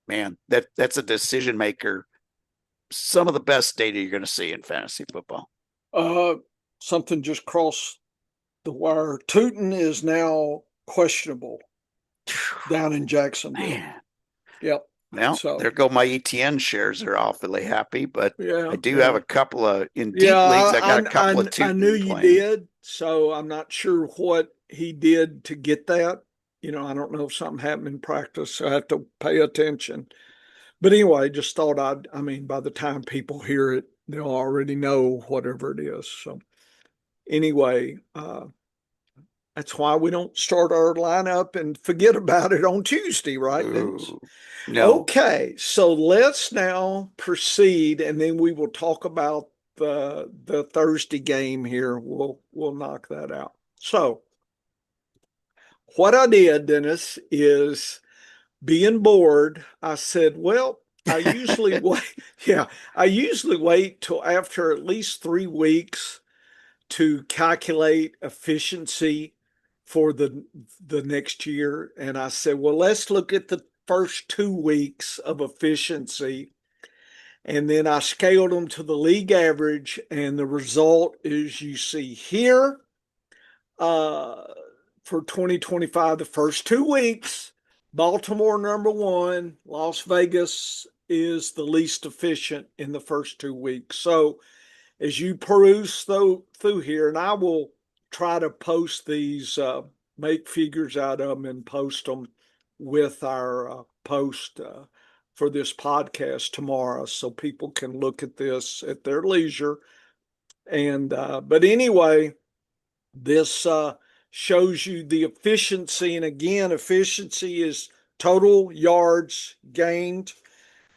man, that's a decision maker. Some of the best data you're going to see in fantasy football. Something just crossed the wire. Tootin is now questionable down in Jacksonville. Man. Yep. Well, So there go my ETN shares. They're awfully happy, but yeah, I do have a couple of in deep yeah, leagues. I got a couple of I knew Tootin you playing. did, so I'm not sure what he did to get that. I don't know if something happened in practice, so I have to pay attention. But anyway, just thought I mean, by the time people hear it, they'll already know whatever it is. So anyway, That's why we don't start our lineup and forget about it on Tuesday, right, Dennis? Ooh, no. Okay, so let's now proceed, and then we will talk about the Thursday game here. We'll knock that out. So what I did, Dennis, is being bored, I said, well, I usually wait, yeah, I usually wait till after at least 3 weeks to calculate efficiency for the next year. And I said, well, let's look at the first 2 weeks of efficiency. And then I scaled them to the league average, and the result is you see here uh, for 2025, the first 2 weeks, Baltimore number one, Las Vegas is the least efficient in the first 2 weeks. So as you peruse through here, and I will try to post these, make figures out of them and post them with our post for this podcast tomorrow, so people can look at this at their leisure. And but anyway, this shows you the efficiency, and again, efficiency is total yards gained,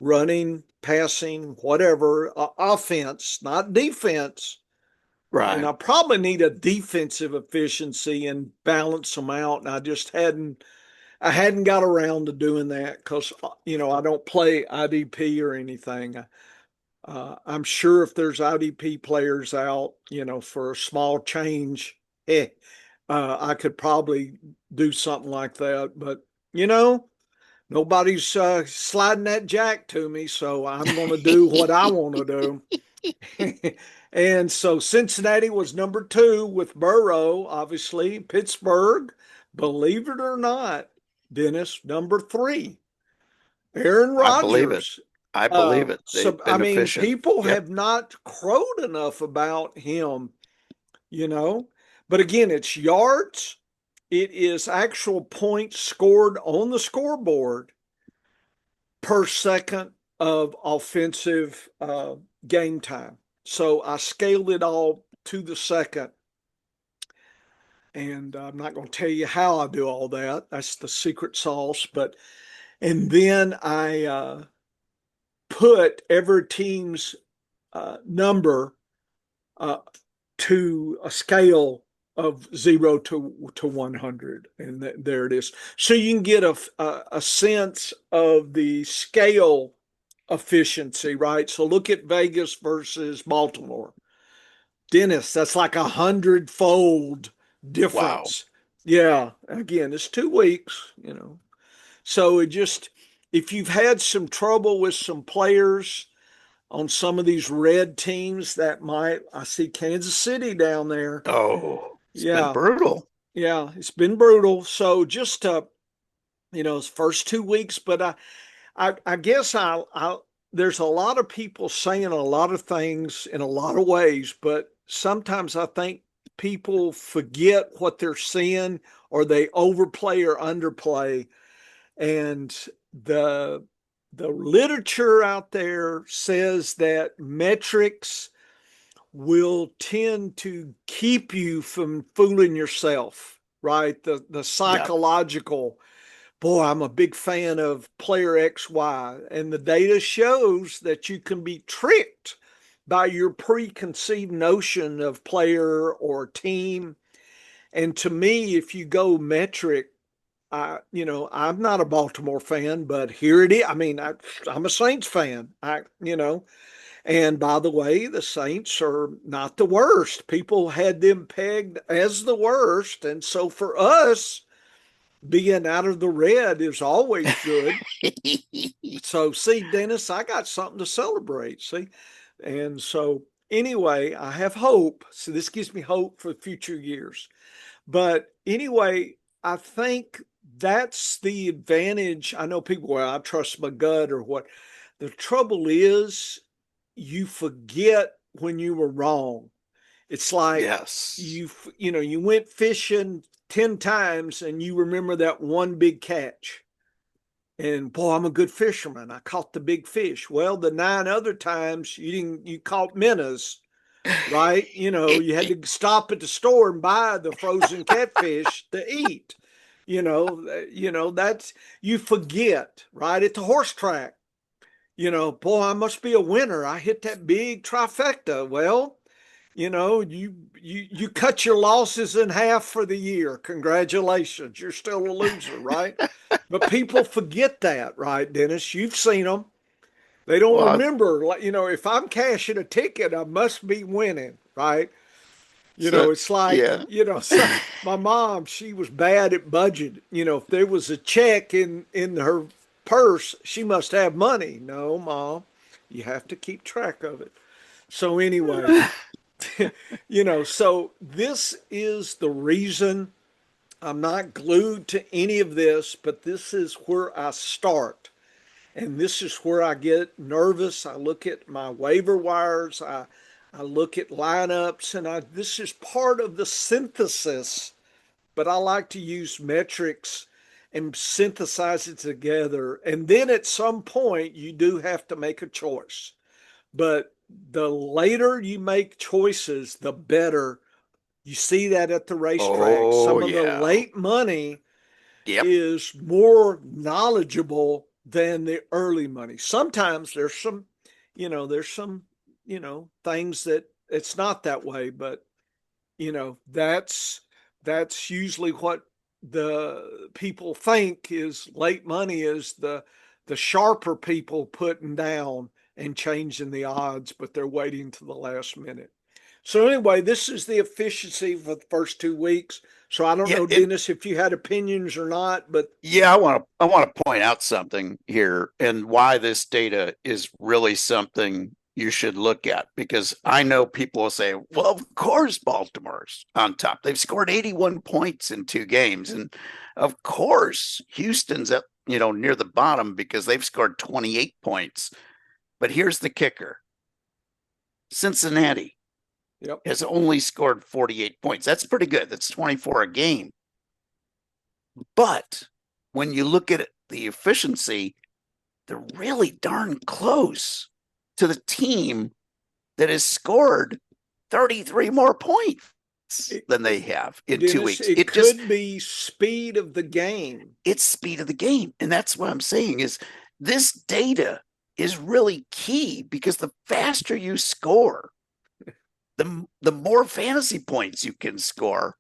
running, passing, whatever, offense, not defense. And Right. I probably need a defensive efficiency and balance them out. And I hadn't got around to doing that because, I don't play IDP or anything. I'm sure if there's IDP players out, for a small change, I could probably do something like that. But, nobody's sliding that jack to me. So I'm going to do what I want to do. And so Cincinnati was number two with Burrow, obviously. Pittsburgh, believe it or not, Dennis, number three. Aaron I believe it. Rodgers. I believe it. So They've I been mean, efficient. people Yep. have not crowed enough about him, you know. But again, it's yards. It is actual points scored on the scoreboard per second of offensive game time. So I scaled it all to the second. And I'm not going to tell you how I do all that. That's the secret sauce. And then I put every team's number uh, to a scale of 0 to 100. And there it is. So you can get a sense of the scale efficiency, right? So look at Vegas versus Baltimore. Dennis, that's like 100-fold Wow. difference. Yeah, again, it's 2 weeks. So if you've had some trouble with some players on some of these red teams, I see Kansas City down there. Oh, it's been Yeah, brutal. yeah, it's been brutal. So just, it's first 2 weeks, but I guess there's a lot of people saying a lot of things in a lot of ways, but sometimes I think people forget what they're seeing, or they overplay or underplay. And the the literature out there says that metrics will tend to keep you from fooling yourself, right? The Yep. psychological, boy, I'm a big fan of player XY, and the data shows that you can be tricked by your preconceived notion of player or team. And to me, if you go metric, I'm not a Baltimore fan, but here it is. I mean, I'm a Saints fan. And by the way, the Saints are not the worst. People had them pegged as the worst. And so for us, being out of the red is always good. So, see, Dennis, I got something to celebrate. See, and so anyway, I have hope. So this gives me hope for future years. But anyway, I think that's the advantage. I know people, well, I trust my gut or what. The trouble is, you forget when you were wrong. It's like Yes. you went fishing 10 times and you remember that one big catch. And boy, I'm a good fisherman. I caught the big fish. Well, the 9 other times you caught minnows. right? You had to stop at the store and buy the frozen catfish to eat. That's, you forget, right? At the horse track, boy, I must be a winner. I hit that big trifecta. Well, you cut your losses in half for the year. Congratulations, you're still a loser, right? But people forget that, right, Dennis? You've seen them. They don't Well, remember, like, if I'm cashing a ticket, I must be winning, right? so It's like, yeah. so my mom, she was bad at budget. If there was a check in her purse, she must have money. No, Mom, you have to keep track of it. So anyway, so this is the reason I'm not glued to any of this, but this is where I start. And this is where I get nervous. I look at my waiver wires. I look at lineups, and this is part of the synthesis. But I like to use metrics and synthesize it together. And then at some point, you do have to make a choice. But the later you make choices, the better. You see that at the racetrack. Oh Some of the yeah. late money Yep. is more knowledgeable than the early money. Sometimes there's some, things that it's not that way, but that's usually what the people think is late money is the sharper people putting down and changing the odds, but they're waiting to the last minute. So anyway, this is the efficiency for the first 2 weeks. So I don't Yeah. know, Dennis, if you had opinions or not, but Yeah, I want to point out something here and why this data is really something you should look at, because I know people will say, well, of course Baltimore's on top. They've scored 81 points in 2 games. And of course Houston's at, near the bottom because they've scored 28 points. But here's the kicker. Cincinnati yep. has only scored 48 points. That's pretty good. That's 24 a game. But when you look at the efficiency, they're really darn close to the team that has scored 33 more points than they have in Dennis, 2 weeks. it could be speed of the game. It's speed of the game. And that's what I'm saying is this data is really key, because the faster you score, the more fantasy points you can score.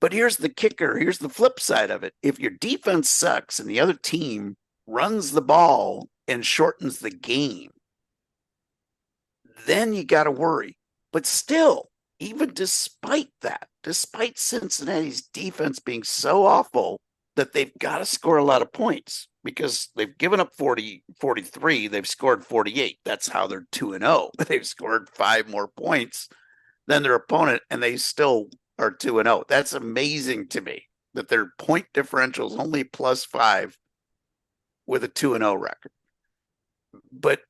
But here's the kicker. Here's the flip side of it. If your defense sucks and the other team runs the ball and shortens the game, then you got to worry. But still, even despite that, despite Cincinnati's defense being so awful that they've got to score a lot of points, because they've given up 43, they've scored 48. That's how they're 2-0. They've scored 5 more points than their opponent, and they still are 2-0. That's amazing to me, that their point differential is only +5 with a 2-0 record. But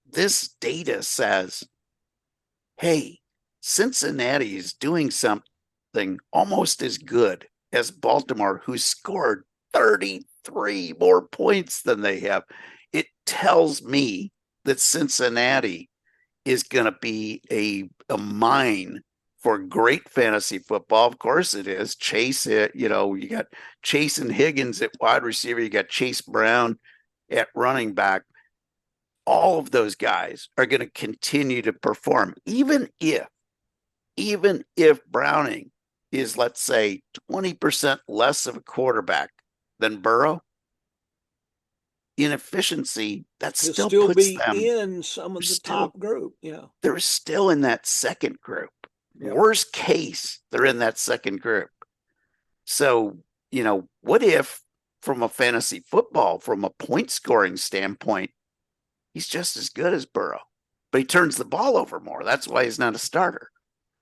this data says, hey, Cincinnati is doing something almost as good as Baltimore, who scored 33 more points than they have. It tells me that Cincinnati is going to be a mine for great fantasy football. Of course it is. Chase, you got Chase and Higgins at wide receiver. You got Chase Brown at running back. All of those guys are going to continue to perform, even if Browning is, let's say, 20% less of a quarterback than Burrow. In efficiency, that still puts be them in some of the top group. Yeah. They're still in that second group. Yep. Worst case, they're in that second group. So, what if, from a fantasy football, from a point scoring standpoint, he's just as good as Burrow, but he turns the ball over more. That's why he's not a starter.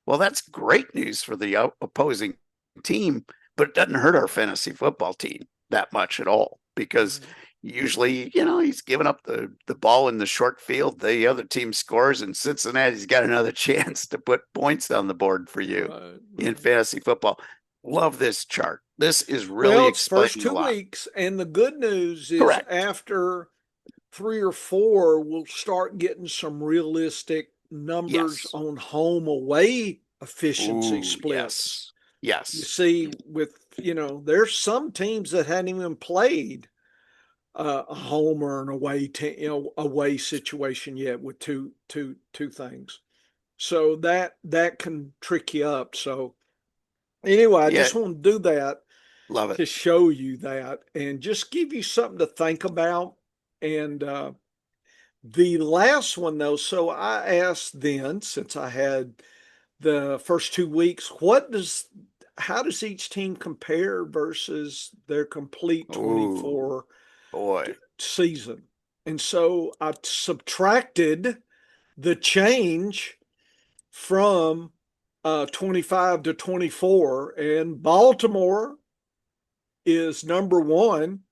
Well, that's great news for the opposing team, but it doesn't hurt our fantasy football team that much at all, because usually, he's giving up the ball in the short field. The other team scores, and Cincinnati's got another chance to put points on the board for you in fantasy football. Love this chart. This is really explaining first 2 a lot. weeks, and the good news is after 3 or 4, we'll start getting some realistic numbers Yes. on home away efficiency Ooh, splits. yes. You Yes. see, there's some teams that hadn't even played a home or an away situation yet with two things. So that can trick you up. So anyway, I Yeah. just want to do that Love it. to show you that and just give you something to think about. And the last one though, so I asked then, since I had the first 2 weeks, how does each team compare versus their complete Ooh, 24 boy. season? And so I subtracted the change from 25 to 24, and Baltimore is number one.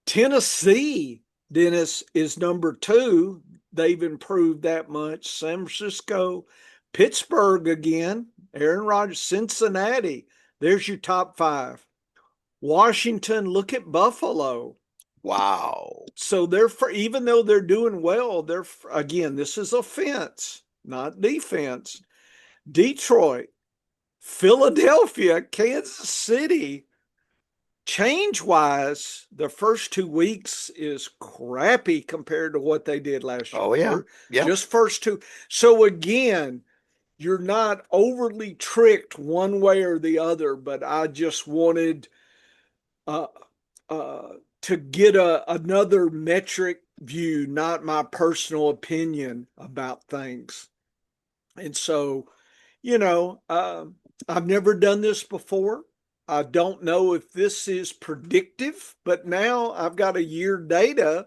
Tennessee, Dennis, is number two. They've improved that much. San Francisco, Pittsburgh again, Aaron Rodgers, Cincinnati. There's your top five. Washington, look at Buffalo. Wow. So even though they're doing well, again, this is offense, not defense. Detroit, Philadelphia, Kansas City, change wise, the first 2 weeks is crappy compared to what they did last year. Oh, yeah. Yeah. Just first two. So again, you're not overly tricked one way or the other, but I just wanted uh, uh, to get another metric view, not my personal opinion about things. And so, I've never done this before. I don't know if this is predictive, but now I've got a year data.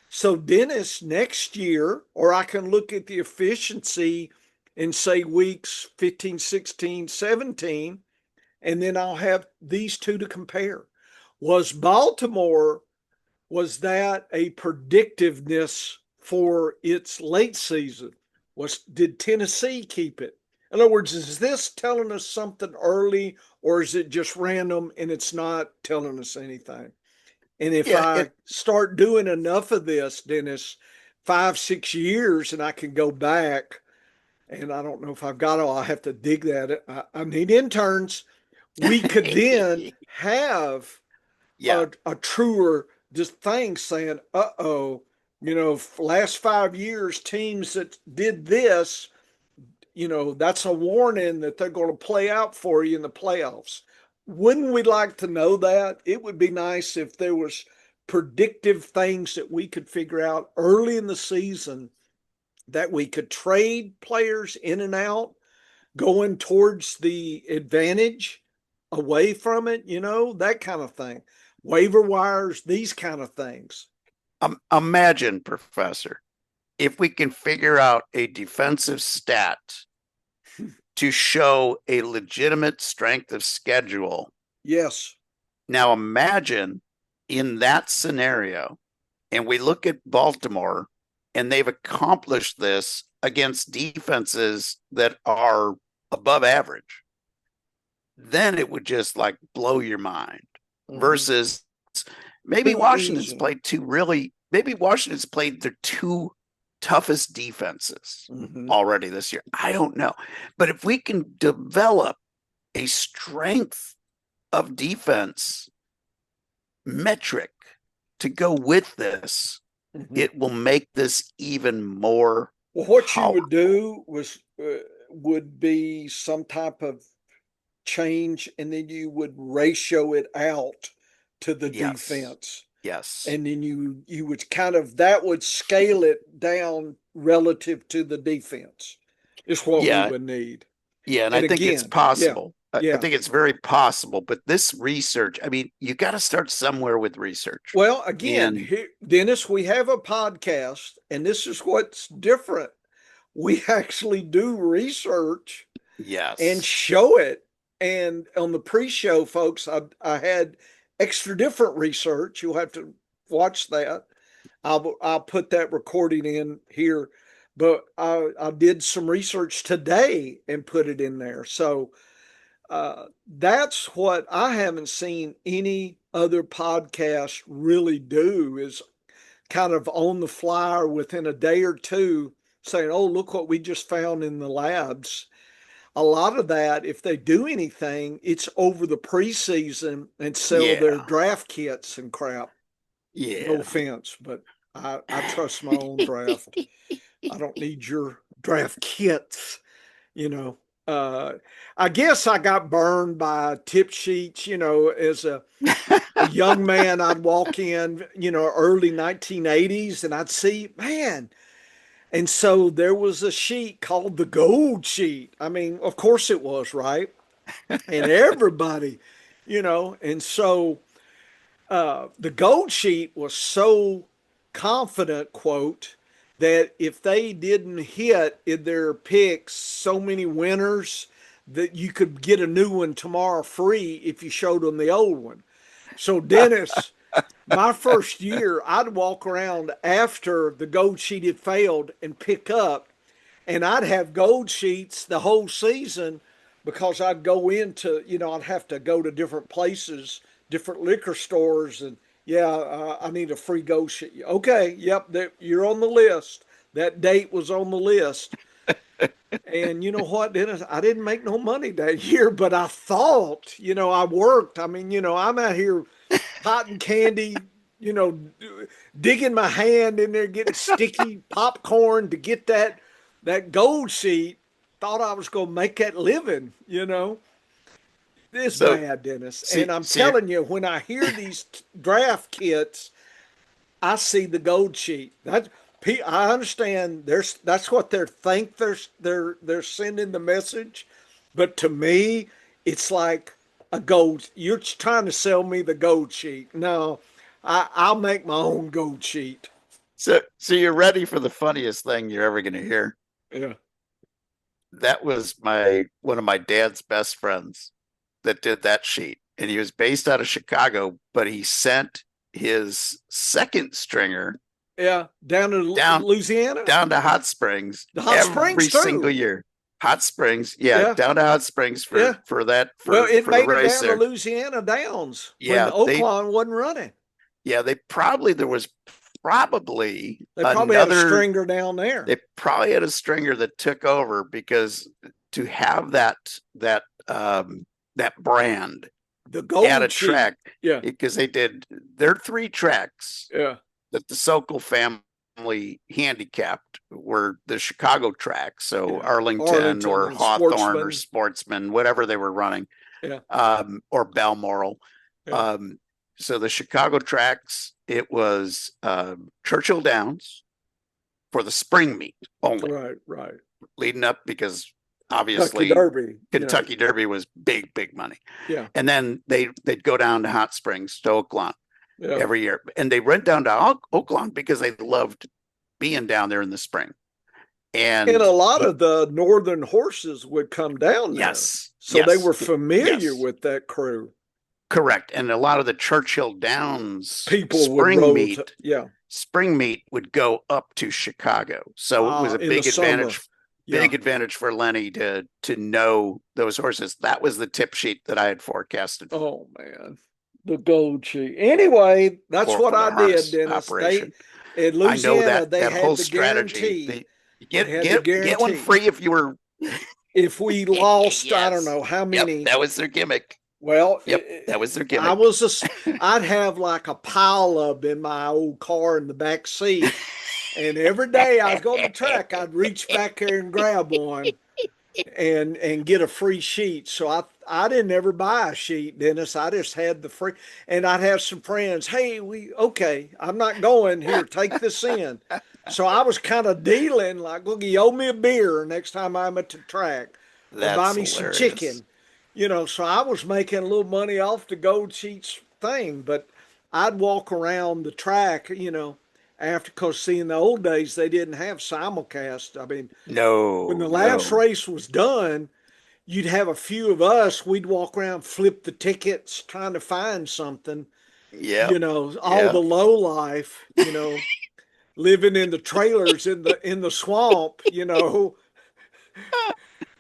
So, Dennis, next year, or I can look at the efficiency and say weeks 15, 16, 17, and then I'll have these two to compare. Was Baltimore, was that a predictiveness for its late season? Did Tennessee keep it? In other words, is this telling us something early, or is it just random and it's not telling us anything? And if Yeah. I start doing enough of this, Dennis, 5, 6 years, and I can go back, and I don't know if I've got it, I'll have to dig that. I need interns. We could then have Yeah. a truer just thing saying, last 5 years, teams that did this, that's a warning that they're going to play out for you in the playoffs. Wouldn't we like to know that? It would be nice if there was predictive things that we could figure out early in the season that we could trade players in and out going towards the advantage away from it, that kind of thing. Waiver wires, these kind of things. Imagine, Professor, if we can figure out a defensive stat to show a legitimate strength of schedule. Yes. Now imagine in that scenario, and we look at Baltimore, and they've accomplished this against defenses that are above average. Then it would just like blow your mind. Versus maybe Too Washington's easy. played maybe Washington's played their two toughest defenses already this year. I don't know. But if we can develop a strength of defense metric to go with this, it will make this even more. Well, what powerful. you would do would be some type of change, and then you would ratio it out to the defense. Yes. And then you would that would scale it down relative to the defense is what we would need. Yeah, and I think it's possible. Yeah. I think it's very possible. But this research, I mean, you got to start somewhere with research. Well, again, Dennis, we have a podcast, and this is what's different. We actually do research, and show it. And on the pre-show, folks, I had extra different research. You'll have to watch that. I'll put that recording in here, but I did some research today and put it in there. So that's what I haven't seen any other podcast really do, is kind of on the fly or within a day or two saying, "Oh, look what we just found in the labs." A lot of that, if they do anything, it's over the preseason and sell their Yeah. draft kits and crap. No Yeah. offense, but I trust my own draft. I don't need your draft kits, you know. Uh, I guess I got burned by tip sheets, as a young man. I'd walk in, early 1980s, and I'd see, man. And so there was a sheet called the gold sheet. I mean, of course it was, right? And everybody, and so the gold sheet was so confident, quote, that if they didn't hit in their picks so many winners, that you could get a new one tomorrow free if you showed them the old one. So Dennis, my first year, I'd walk around after the gold sheet had failed and pick up, and I'd have gold sheets the whole season because I'd go into, I'd have to go to different places, different liquor stores, and yeah, I need a free gold sheet. Okay, yep, you're on the list. That date was on the list. And you know what, Dennis? I didn't make no money that year, but I thought, I worked. I mean, I'm out here cotton candy, you know, digging my hand in there, getting sticky popcorn to get that gold sheet. Thought I was going to make that living. It's So bad, Dennis. see And I'm see telling you, when I hear these draft kits, I see the gold sheet. I understand. That's what they think they're sending the message, but to me, it's like a gold. You're trying to sell me the gold sheet. No, I'll make my own gold sheet. so you're ready for the funniest thing you're ever gonna hear. Yeah. That was one of my dad's best friends that did that sheet. And he was based out of Chicago, but he sent his second stringer Yeah. Down in down Louisiana, down to Hot Springs the hot every springs single too. year. Hot Springs, yeah, Yeah. down to Hot Springs Yeah. for that Well, it for the made it race down to there. Louisiana Downs when Yeah, Oaklawn wasn't running. they there was probably They probably had a another stringer down there. they probably had a stringer that took over because to have that brand The at a gold sheet. track, Yeah. because there are three tracks Yeah. that the Sokol family handicapped were the Chicago tracks, so Yeah. Arlington Arlington or and Hawthorne or Sportsman. Sportsman, whatever they were running, Yeah. or Balmoral. Yeah. So the Chicago tracks, it was Churchill Downs for the spring meet only, Right. Right. leading up because Kentucky obviously Derby. Kentucky Derby was big money. Yeah. And then they'd go down to Hot Springs to Oaklawn Yeah. every year, and they went down to Oaklawn because they loved being down there in the spring. And And a lot of the northern horses would come down there. yes, So they yes, were familiar yes, with that crew. correct. And a lot of the Churchill Downs People would roll yeah. spring meet would go up to Chicago, so it was a In the summer. big Yeah. advantage for Lenny to know those horses. That was the tip sheet that I had forecasted Oh man. The gold sheet. Anyway, that's what for the I did, harness Dennis. operation. In I know Louisiana, they that had whole the strategy. guarantee. Get They had the get one guarantee. free if you were. If we lost, I don't Yes. know how Yep, many. that was their gimmick. Well, Yep, that was their I gimmick. I'd have like a pile of in my old car in the back seat. And every day I was going to the track, I'd reach back there and grab one and get a free sheet. So I didn't ever buy a sheet, Dennis. I just had the free, and I'd have some friends. Hey, okay, I'm not going here. Take this in. So I was kind of dealing like, look, you owe me a beer next time I'm at the track, or buy That's me some hilarious. chicken. So I was making a little money off the gold sheets thing, but I'd walk around the track, after, because see, in the old days, they didn't have simulcast. I mean, when No, the last no. race was done, you'd have a few of us, we'd walk around, flip the tickets, trying to find something, Yep, all the yep. low life, living in the trailers in the swamp, here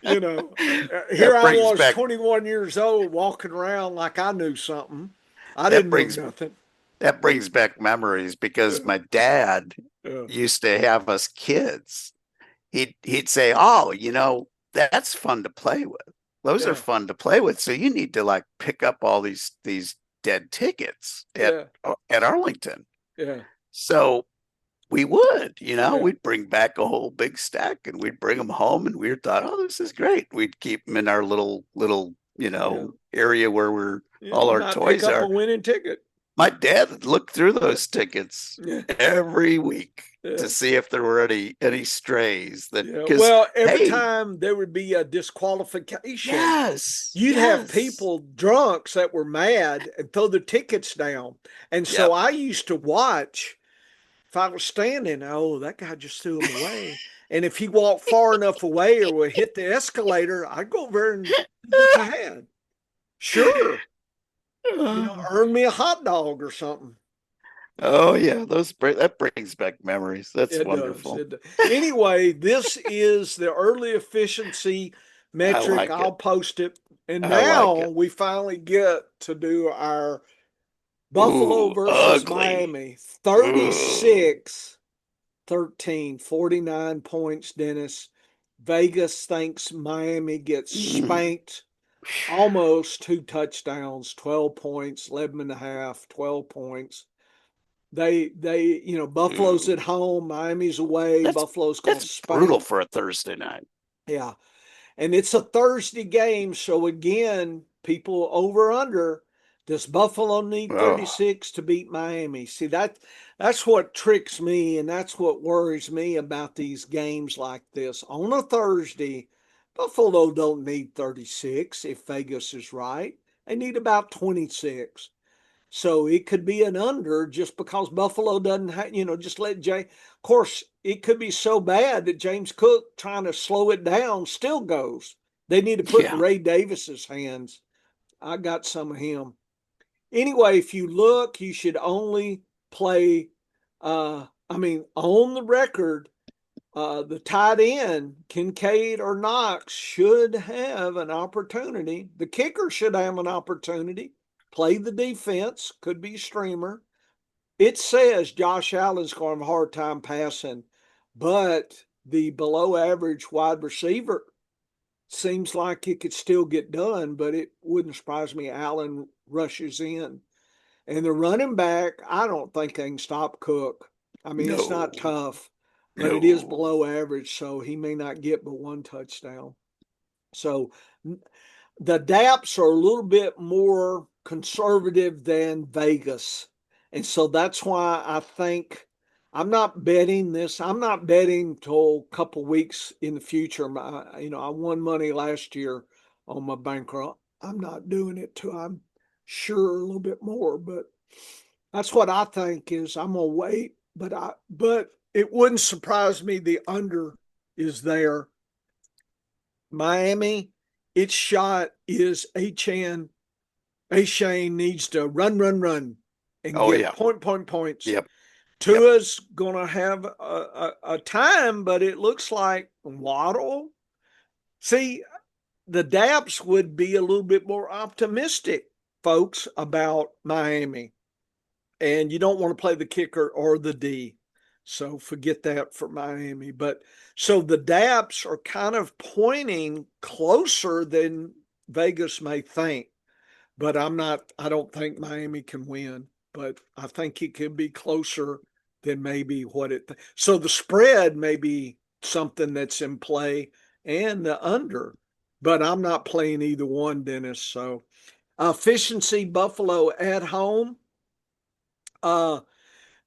That I brings was back 21 years old walking around like I knew something. I that didn't know brings nothing. that brings back memories because my dad Yeah. used to have us kids he'd say, "Oh, that's fun to play with. Those are Yeah. fun to play with. So you need to like pick up all these dead tickets Yeah. at Arlington." Yeah. So we would, Yeah. we'd bring back a whole big stack and we'd bring them home and we thought, "Oh, this is great." We'd keep them in our little, Yeah. area where we're Yeah. all You our might pick toys up a are. winning ticket. My dad would look through those tickets Yeah. every week to Yeah. see if there were any strays that Yeah. because Well, every hey, time there would be a disqualification, yes, you'd have yes, people drunks that were mad and throw the tickets down. And so yep. I used to watch if I was standing, oh, that guy just threw him away. And if he walked far enough away or would hit the escalator, I'd go over and see what you had. Sure. Earn me a hot dog or something. Oh yeah, that brings back memories. That's It does. wonderful. Anyway, this is the early efficiency I metric. like it. I'll post it. And I like now it. we finally get to do our Buffalo Ooh, versus ugly. Miami. Ooh. 36-13, 49 points, Dennis. Vegas thinks Miami gets Mm. spanked almost 2 touchdowns, 12 points, 11 and a half, 12 points. Buffalo's at Ooh. home, Miami's away, That's Buffalo's going to that's brutal spank. for a Thursday night. Yeah. And it's a Thursday game. So again, people over under. Does Buffalo need Oh, 36 to beat Miami? See, that's what tricks me, and that's what worries me about these games like this. On a Thursday, Buffalo don't need 36 if Vegas is right. They need about 26. So it could be an under just because Buffalo doesn't have, just let Jay. Of course, it could be so bad that James Cook trying to slow it down still goes. They need to put in yeah. Ray Davis's hands. I got some of him. Anyway, if you look, you should only play. On the record, the tight end, Kincaid or Knox, should have an opportunity. The kicker should have an opportunity. Play the defense, could be streamer. It says Josh Allen's going to have a hard time passing, but the below average wide receiver seems like it could still get done, but it wouldn't surprise me. Allen rushes in. And the running back, I don't think they can stop Cook. I mean, it's not No. tough, but it is No. below average, so he may not get but one touchdown. So the DAPs are a little bit more conservative than Vegas. And so that's why I think I'm not betting this. I'm not betting till a couple weeks in the future. I won money last year on my bankroll. I'm not doing it till I'm sure a little bit more, but that's what I think is I'm gonna wait. But it wouldn't surprise me the under is there. Miami, its shot is Shane needs to run and Oh get yeah. points. Yep. Yep. Tua's gonna have a time, but it looks like Waddle. See, the Daps would be a little bit more optimistic, folks, about Miami. And you don't want to play the kicker or the D. So forget that for Miami. But so the DAPs are kind of pointing closer than Vegas may think. But I don't think Miami can win. But I think it could be closer than maybe what it. So the spread may be something that's in play and the under. But I'm not playing either one, Dennis. So efficiency Buffalo at home. Uh,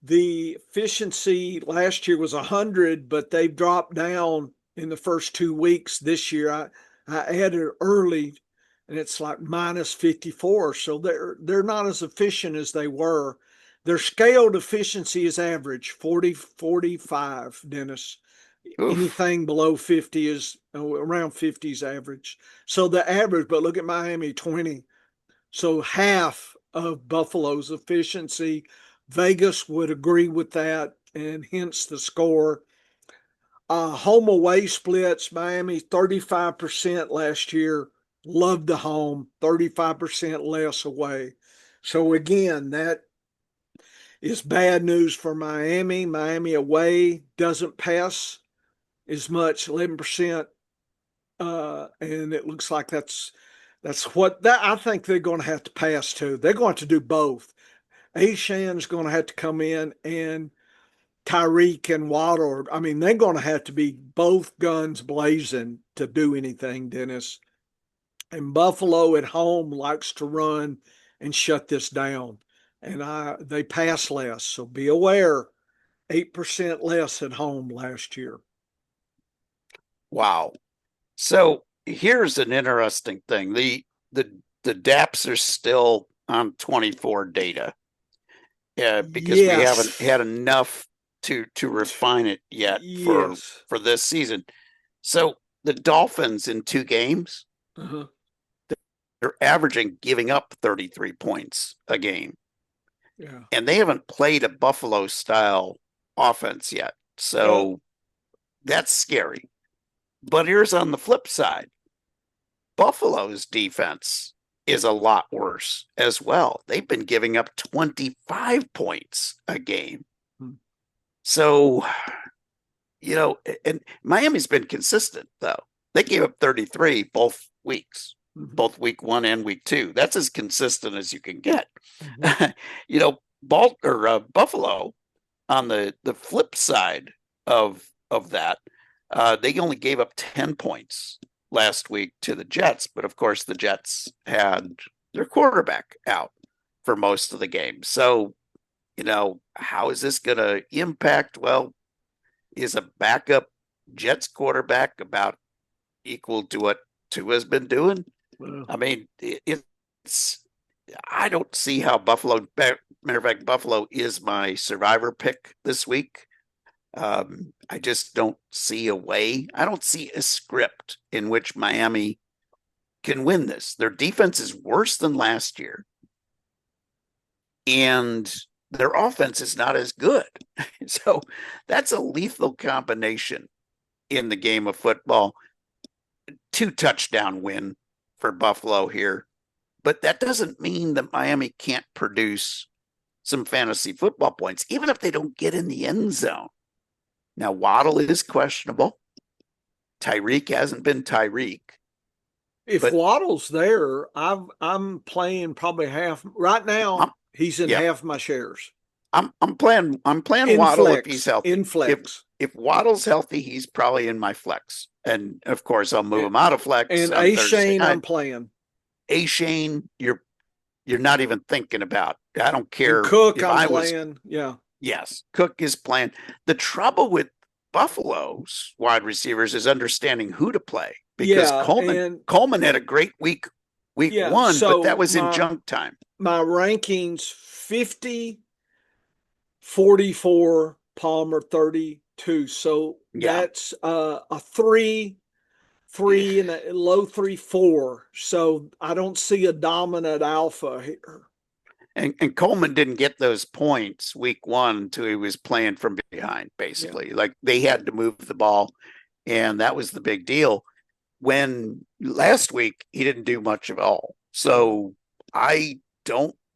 the efficiency last year was 100, but they've dropped down in the first 2 weeks this year. I added early, and it's like minus 54. So they're not as efficient as they were. Their scaled efficiency is average 40-45, Dennis. Oof. Anything below 50 is around 50 is average. So the average, but look at Miami 20. So half of Buffalo's efficiency. Vegas would agree with that, and hence the score. Home away splits, Miami 35% last year, loved the home, 35% less away. So again, that is bad news for Miami. Miami away doesn't pass as much, 11%. And it looks like that's what that I think they're going to have to pass to. They're going to do both. Ashan's going to have to come in, and Tyreek and Waddle. I mean, they're going to have to be both guns blazing to do anything, Dennis. And Buffalo at home likes to run and shut this down. And they pass less. So be aware, 8% less at home last year. Wow. So here's an interesting thing. The DAPs are still on 24 data because we haven't had enough to refine it yet for this season. So the Dolphins in 2 games, they're averaging giving up 33 points a game. Yeah. And they haven't played a Buffalo style offense yet. So that's scary. But here's on the flip side. Buffalo's defense is a lot worse as well. They've been giving up 25 points a game. So, and Miami's been consistent, though. They gave up 33 both weeks, both week 1 and week 2. That's as consistent as you can get. Buffalo, on the flip side of that, they only gave up 10 points last week to the Jets, but of course the Jets had their quarterback out for most of the game. So, how is this going to impact? Well, is a backup Jets quarterback about equal to what Tua's been doing? Wow. I mean, I don't see how Buffalo, matter of fact, Buffalo is my survivor pick this week. I just don't see a way. I don't see a script in which Miami can win this. Their defense is worse than last year, and their offense is not as good. So that's a lethal combination in the game of football. 2 touchdown win for Buffalo here, but that doesn't mean that Miami can't produce some fantasy football points, even if they don't get in the end zone. Now, Waddle is questionable. Tyreek hasn't been Tyreek. If Waddle's there, I'm playing probably half right now. He's in half my shares. I'm playing in Waddle flex, if he's healthy. In flex. If Waddle's healthy, he's probably in my flex. And of course, I'll move him out of flex. And Ashane, I'm playing. Ashane, you're not even thinking about. I don't care. And Cook, I'm playing. Yeah. Yes, Cook is playing. The trouble with Buffalo's wide receivers is understanding who to play, because Coleman had a great week 1, so but that was in junk time. My rankings 50, 44, Palmer 32. So that's a 3 and a low 3-4. So I don't see a dominant alpha here. And Coleman didn't get those points week 1 until he was playing from behind, basically. Yeah. Like they had to move the ball, and that was the big deal. When last week he didn't do much at all. So I'm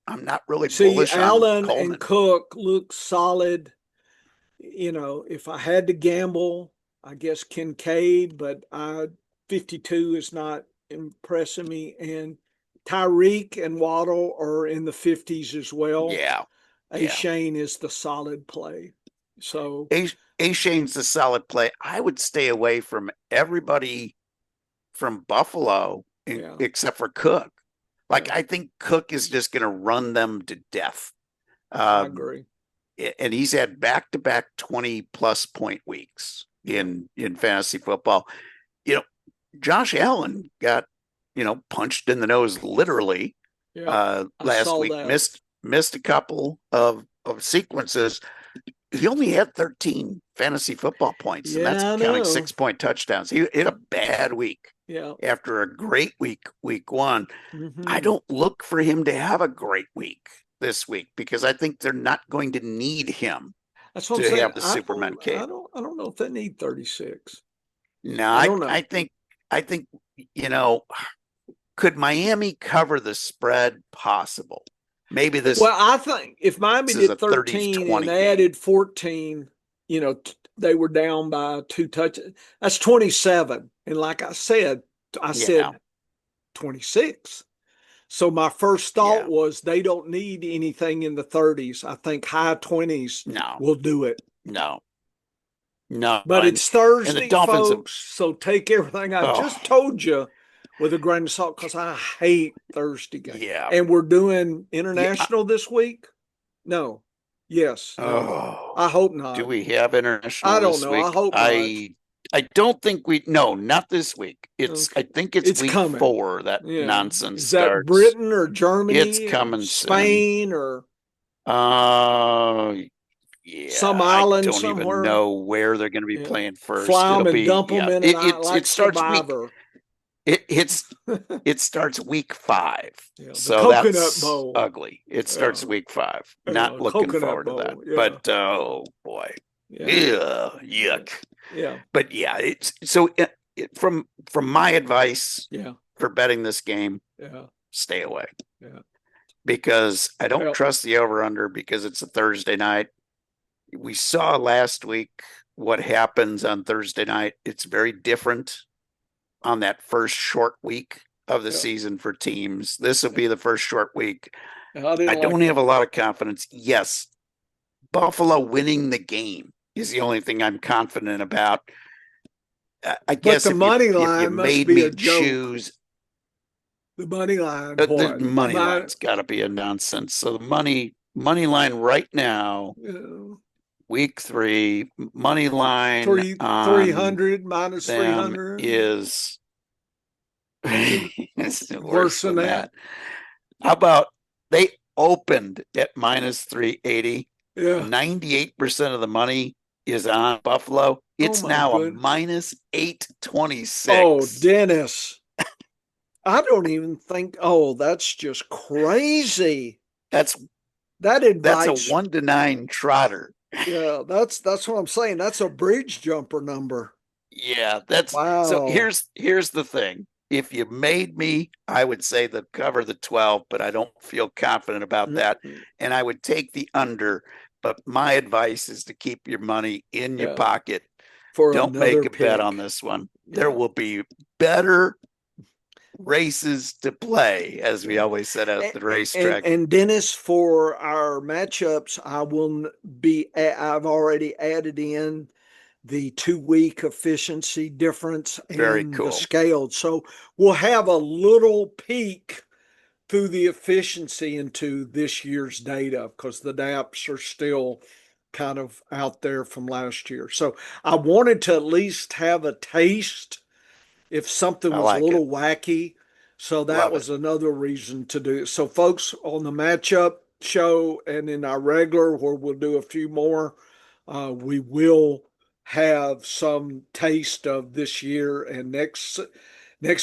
not really bullish on Allen Coleman. And Cook look solid. If I had to gamble, I guess Kincaid, but 52 is not impressing me. And Tyreek and Waddle are in the 50s as well. Yeah. Ashane is the solid play. So Ashane's the solid play. I would stay away from everybody from Buffalo except for Cook. I think Cook is just going to run them to death. I agree. And he's had back-to-back 20-plus point weeks in fantasy football. Josh Allen got punched in the nose literally last week. Missed a couple of sequences. He only had 13 fantasy football points, and that's counting 6-point touchdowns. He had a bad week. Yeah. After a great week 1. I don't look for him to have a great week this week, because I think they're not going to need him to have the Superman cape. I don't know if they need 36. No, I think could Miami cover the spread? Possible. Maybe this. Well, I think if Miami did 13 and added 14, they were down by 2 touches. That's 27. And like I said Yeah. 26. So my first thought Yeah. was they don't need anything in the 30s. I think high 20s No. will do it. No. No. But it's And the Thursday, Dolphins have, folks. So take everything I just oh, told you with a grain of salt because I hate Thursday games. yeah. And we're doing Yeah. international this week? No. Yes. No. Oh, I hope do not. we have I international don't this know. I week? hope not. I don't think we, no, not this week. I Okay. think it's It's week coming. 4 that Yeah. nonsense Is that starts. Britain or It's Germany or coming soon. Spain or Uh, some yeah, I island don't even somewhere? know where they're going to be Yeah. playing first. Fly them It'll and be, dump them yeah, in an island like it starts Survivor. it starts week 5. Yeah, the So Coconut that's Bowl. ugly. It starts week 5. Not looking Coconut forward to that. Bowl. Yeah. But oh boy. Yeah. Ugh, yuck. Yeah. But yeah, it's so from my advice Yeah. for betting this game, Yeah. stay away. Yeah. Because I don't Well, trust the over under because it's a Thursday night. We saw last week what happens on Thursday night. It's very different on that first short week of the yeah. season for teams. This will be the first short week. I didn't I don't like have a lot of confidence. Yes, Buffalo winning the game is the only thing I'm confident about. I but guess the if money you line must made be a me joke. choose, The money line, the what? money line's got to be a nonsense. So the money line right now, Yeah. week 3, money line Three three on hundred minus three them hundred is it's worse worse than than that. that. How about they opened at minus 380? Yeah. 98% of the money is on Buffalo. Oh It's my now a goodness. minus Oh, 826. Dennis. I don't even think. Oh, that's just crazy. That's That that's a invites. 1-9 trotter. Yeah, that's what I'm saying. That's a bridge jumper number. Yeah, that's so Wow. here's the thing. If you made me, I would say the cover the 12, but I don't feel confident about that. Mm-mm. And I would take the under, but my advice is to keep your money in your Yeah, pocket. for Don't another make a bet on pick. this one. There Yeah, will be better races to play, as we yeah. always said at the And racetrack. and Dennis, for our matchups, I will be. I've already added in the 2 week efficiency difference Very and the cool. scaled. So we'll have a little peek through the efficiency into this year's data because the DAPs are still kind of out there from last year. So I wanted to at least have a taste if something I was a like it. little wacky. So that Love it. was another reason to do it. So, folks, on the matchup show and in our regular, where we'll do a few more, we will have some taste of this year. And next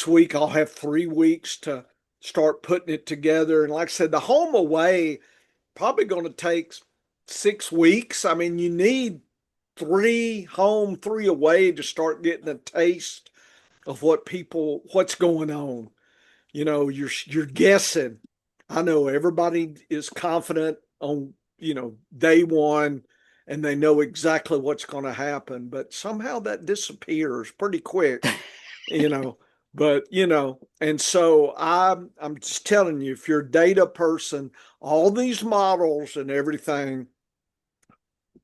week, I'll have 3 weeks to start putting it together. And like I said, the home away probably going to take 6 weeks. I mean, you need 3 home, 3 away to start getting a taste of what's going on. You're guessing. I know everybody is confident on, day one and they know exactly what's going to happen, but somehow that disappears pretty quick, you know. But, and so I'm just telling you, if you're a data person, all these models and everything,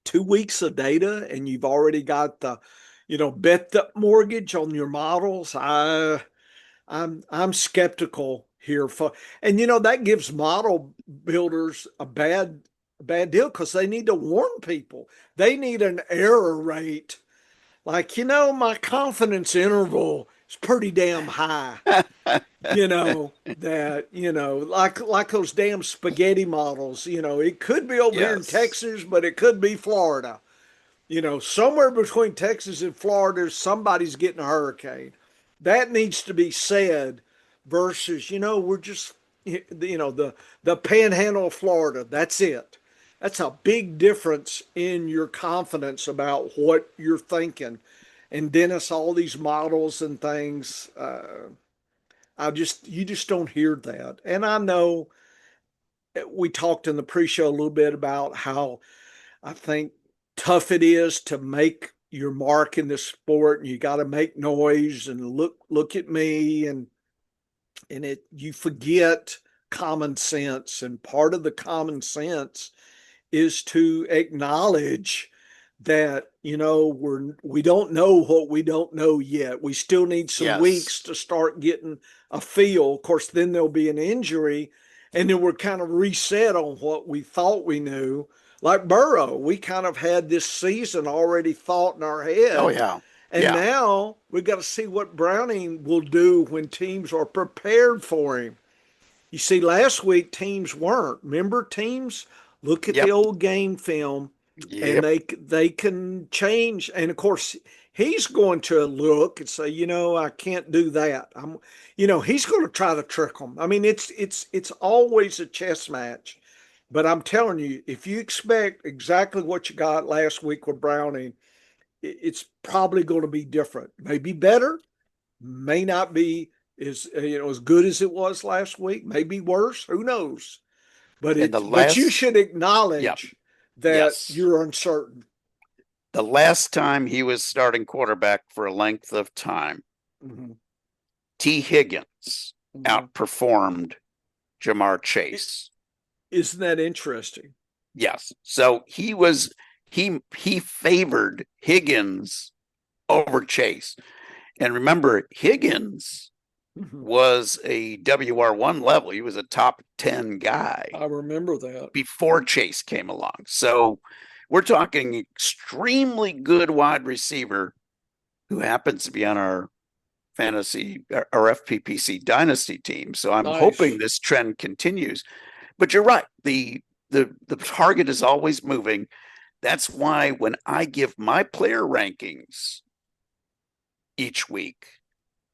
2 weeks of data and you've already got the, bet the mortgage on your models. I'm skeptical here for, and that gives model builders a bad deal because they need to warn people. They need an error rate. Like, my confidence interval is pretty damn high. Like those damn spaghetti models, it could be over here in Yes. Texas, but it could be Florida. Somewhere between Texas and Florida, somebody's getting a hurricane. That needs to be said versus, we're just, the panhandle of Florida. That's it. That's a big difference in your confidence about what you're thinking. And Dennis, all these models and things, you just don't hear that. And I know we talked in the pre-show a little bit about how I think tough it is to make your mark in this sport, and you got to make noise and look at me, and you forget common sense. And part of the common sense is to acknowledge that, we don't know what we don't know yet. We still need some weeks Yes. to start getting a feel. Of course, then there'll be an injury, and then we're kind of reset on what we thought we knew. Like Burrow, we kind of had this season already thought in our Oh, head. yeah. And Yeah. now we've got to see what Browning will do when teams are prepared for him. You see, last week teams weren't. Remember, teams look at the Yep. old game film, and Yep. they can change. And of course, he's going to look and say, I can't do that. He's going to try to trick them. I mean, it's always a chess match. But I'm telling you, if you expect exactly what you got last week with Browning, it's probably going to be different. Maybe better, may not be as good as it was last week. Maybe worse. Who knows? And But you should yep. acknowledge that Yes. you're uncertain. The last time he was starting quarterback for a length of time, Mm-hmm. T. Higgins Mm-hmm. outperformed Jamar Chase. Isn't that interesting? Yes. So he favored Higgins over Chase. And remember, Higgins was a WR1 level. He was a top 10 guy. I remember that. Before Chase came along. So we're talking extremely good wide receiver who happens to be on our fantasy or FPPC dynasty team. So I'm hoping this trend continues. But you're right. The target is always moving. That's why when I give my player rankings each week,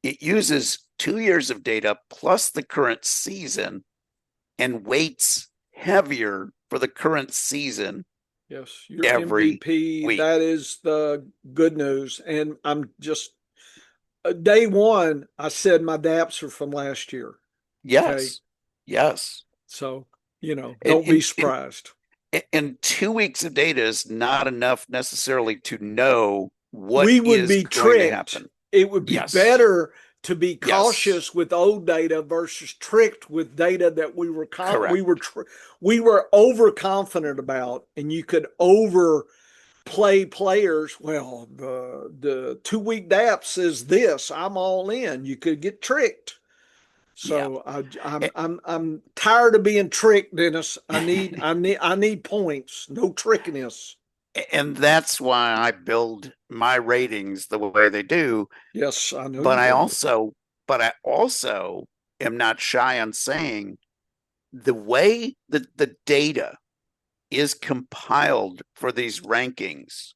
it uses 2 years of data plus the current season and weights heavier for the current season. Yes, your every MVP, week. that is the good news. And I'm just, day one, I said my DAPs are from last year. Yes. Okay? Yes. So, don't be surprised. And 2 weeks of data is not enough necessarily to know what we would is be going tricked. to happen. It would be better to be cautious with old data versus tricked with data that we were we were overconfident about, and you could overplay players. Well, the 2 week DAP says this. I'm all in. You could get tricked. So I'm tired of being tricked, Dennis. I need points. No trickiness. And that's why I build my ratings the way they do. Yes, I know. But I also am not shy on saying the way that the data is compiled for these rankings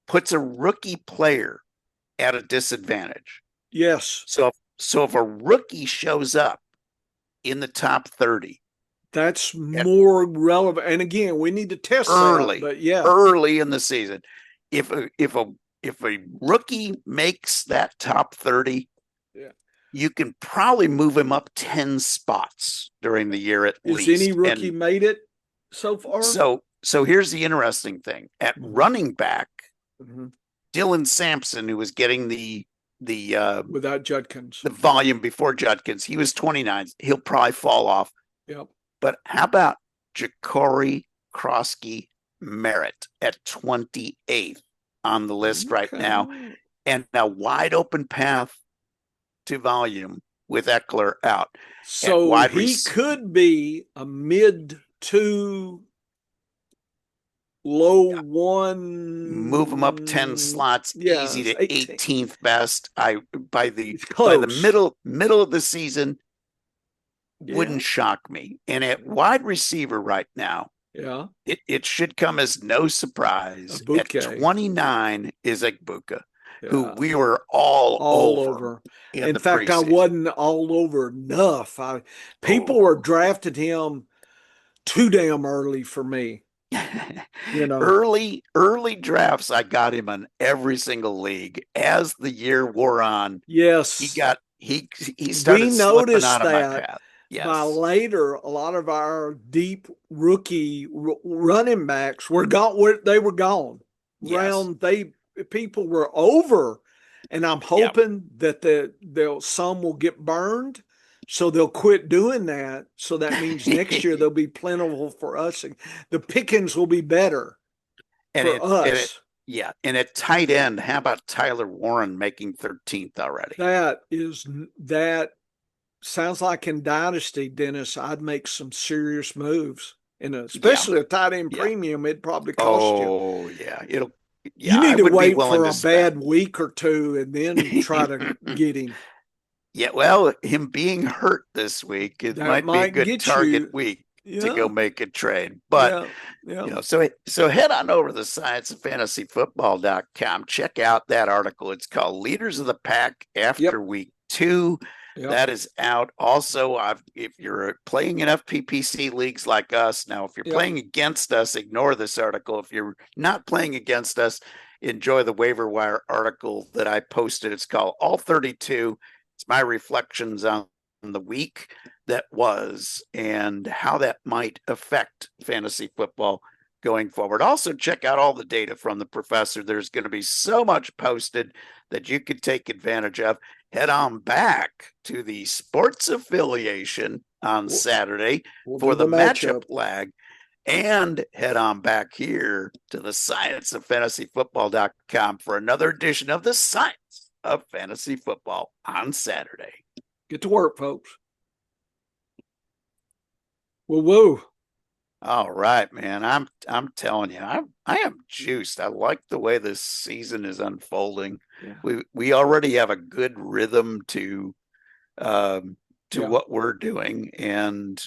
puts a rookie player at a disadvantage. Yes. So if a rookie shows up in the top 30, that's more relevant. And again, we need to test early, that, but early in the season. If a rookie makes that top 30, you can probably move him up 10 spots during the year at least. Has any rookie made it so far? So here's the interesting thing. At running back, Dylan Sampson, who was getting the without Judkins, the volume before Judkins, he was 29. He'll probably fall off. Yep. But how about Ja'Cory Krosky Merritt at 28th on the list right now, and a wide open path to volume with Eckler out. So he could be a mid 2, low 1. Move him up 10 slots, easy to 18th best. By the middle of the season, wouldn't shock me. And at wide receiver right now, it should come as no surprise. At 29 is Egbuka, who we were all over. In fact, I wasn't all over enough. People were drafting him too damn early for me. Early drafts, I got him in every single league. As the year wore on, he started slipping out of my path. Yes. By later, a lot of our deep rookie running backs were gone. They were gone. Yes. people were over, and I'm Yep. hoping that some will get burned, so they'll quit doing that. So that means next year they'll be plentiful for us. The pickings will be better And for it, us. yeah. And at tight end, how about Tyler Warren making 13th already? That sounds like in Dynasty, Dennis, I'd make some serious moves. And Yeah. especially a tight end Yeah. premium, it'd probably cost you. Oh, yeah. You Yeah, I need to would be wait willing for to a spend. bad week or two and then try to get him. Yeah, well, him being hurt this week, it That might be a might good get target you. week to go Yeah, make a trade. But, yeah, yeah, so head on over to the scienceoffantasyfootball.com. Check out that article. It's called Leaders of the Pack yep, After Week 2. yep, That is out. Also, if you're playing enough PPC leagues like us, now, if you're yep. playing against us, ignore this article. If you're not playing against us, enjoy the waiver wire article that I posted. It's called All 32. It's my reflections on the week that was and how that might affect fantasy football going forward. Also, check out all the data from the professor. There's going to be so much posted that you could take advantage of. Head on back to the sports affiliation on Saturday We'll for do the the matchup. matchup lag, and head on back here to the scienceoffantasyfootball.com for another edition of the Science of Fantasy Football on Saturday. Get to work, folks. Woo woo. All right, man. I'm telling you, I am juiced. I like the way this season is unfolding. Yeah. We already have a good rhythm to Yeah. what we're doing, and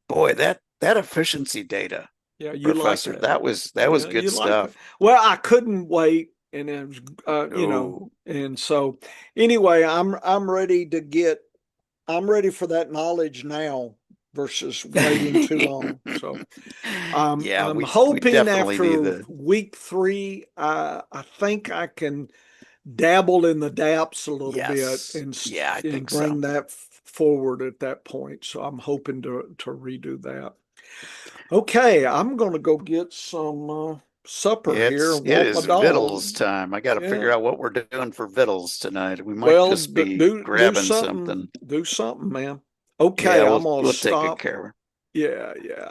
boy, that efficiency data, Yeah. You like Professor, that. that was Yeah. good You like that. stuff. Well, I couldn't wait. And it was, Oh, and so anyway, I'm ready for that knowledge now versus waiting too long. So yeah, I'm we hoping definitely need after the week 3, I think I can dabble in the DApps a little bit yes. Yeah, I and think so. bring that forward at that point. So I'm hoping to redo that. Okay, I'm gonna go get some supper here and It walk my is dog. Vittles time. I got to Yeah. figure out what we're doing for Vittles tonight. We might Well, just be grabbing something. do something, man. Okay, Yeah, I'm gonna we'll take good stop. care of her. Yeah, yeah.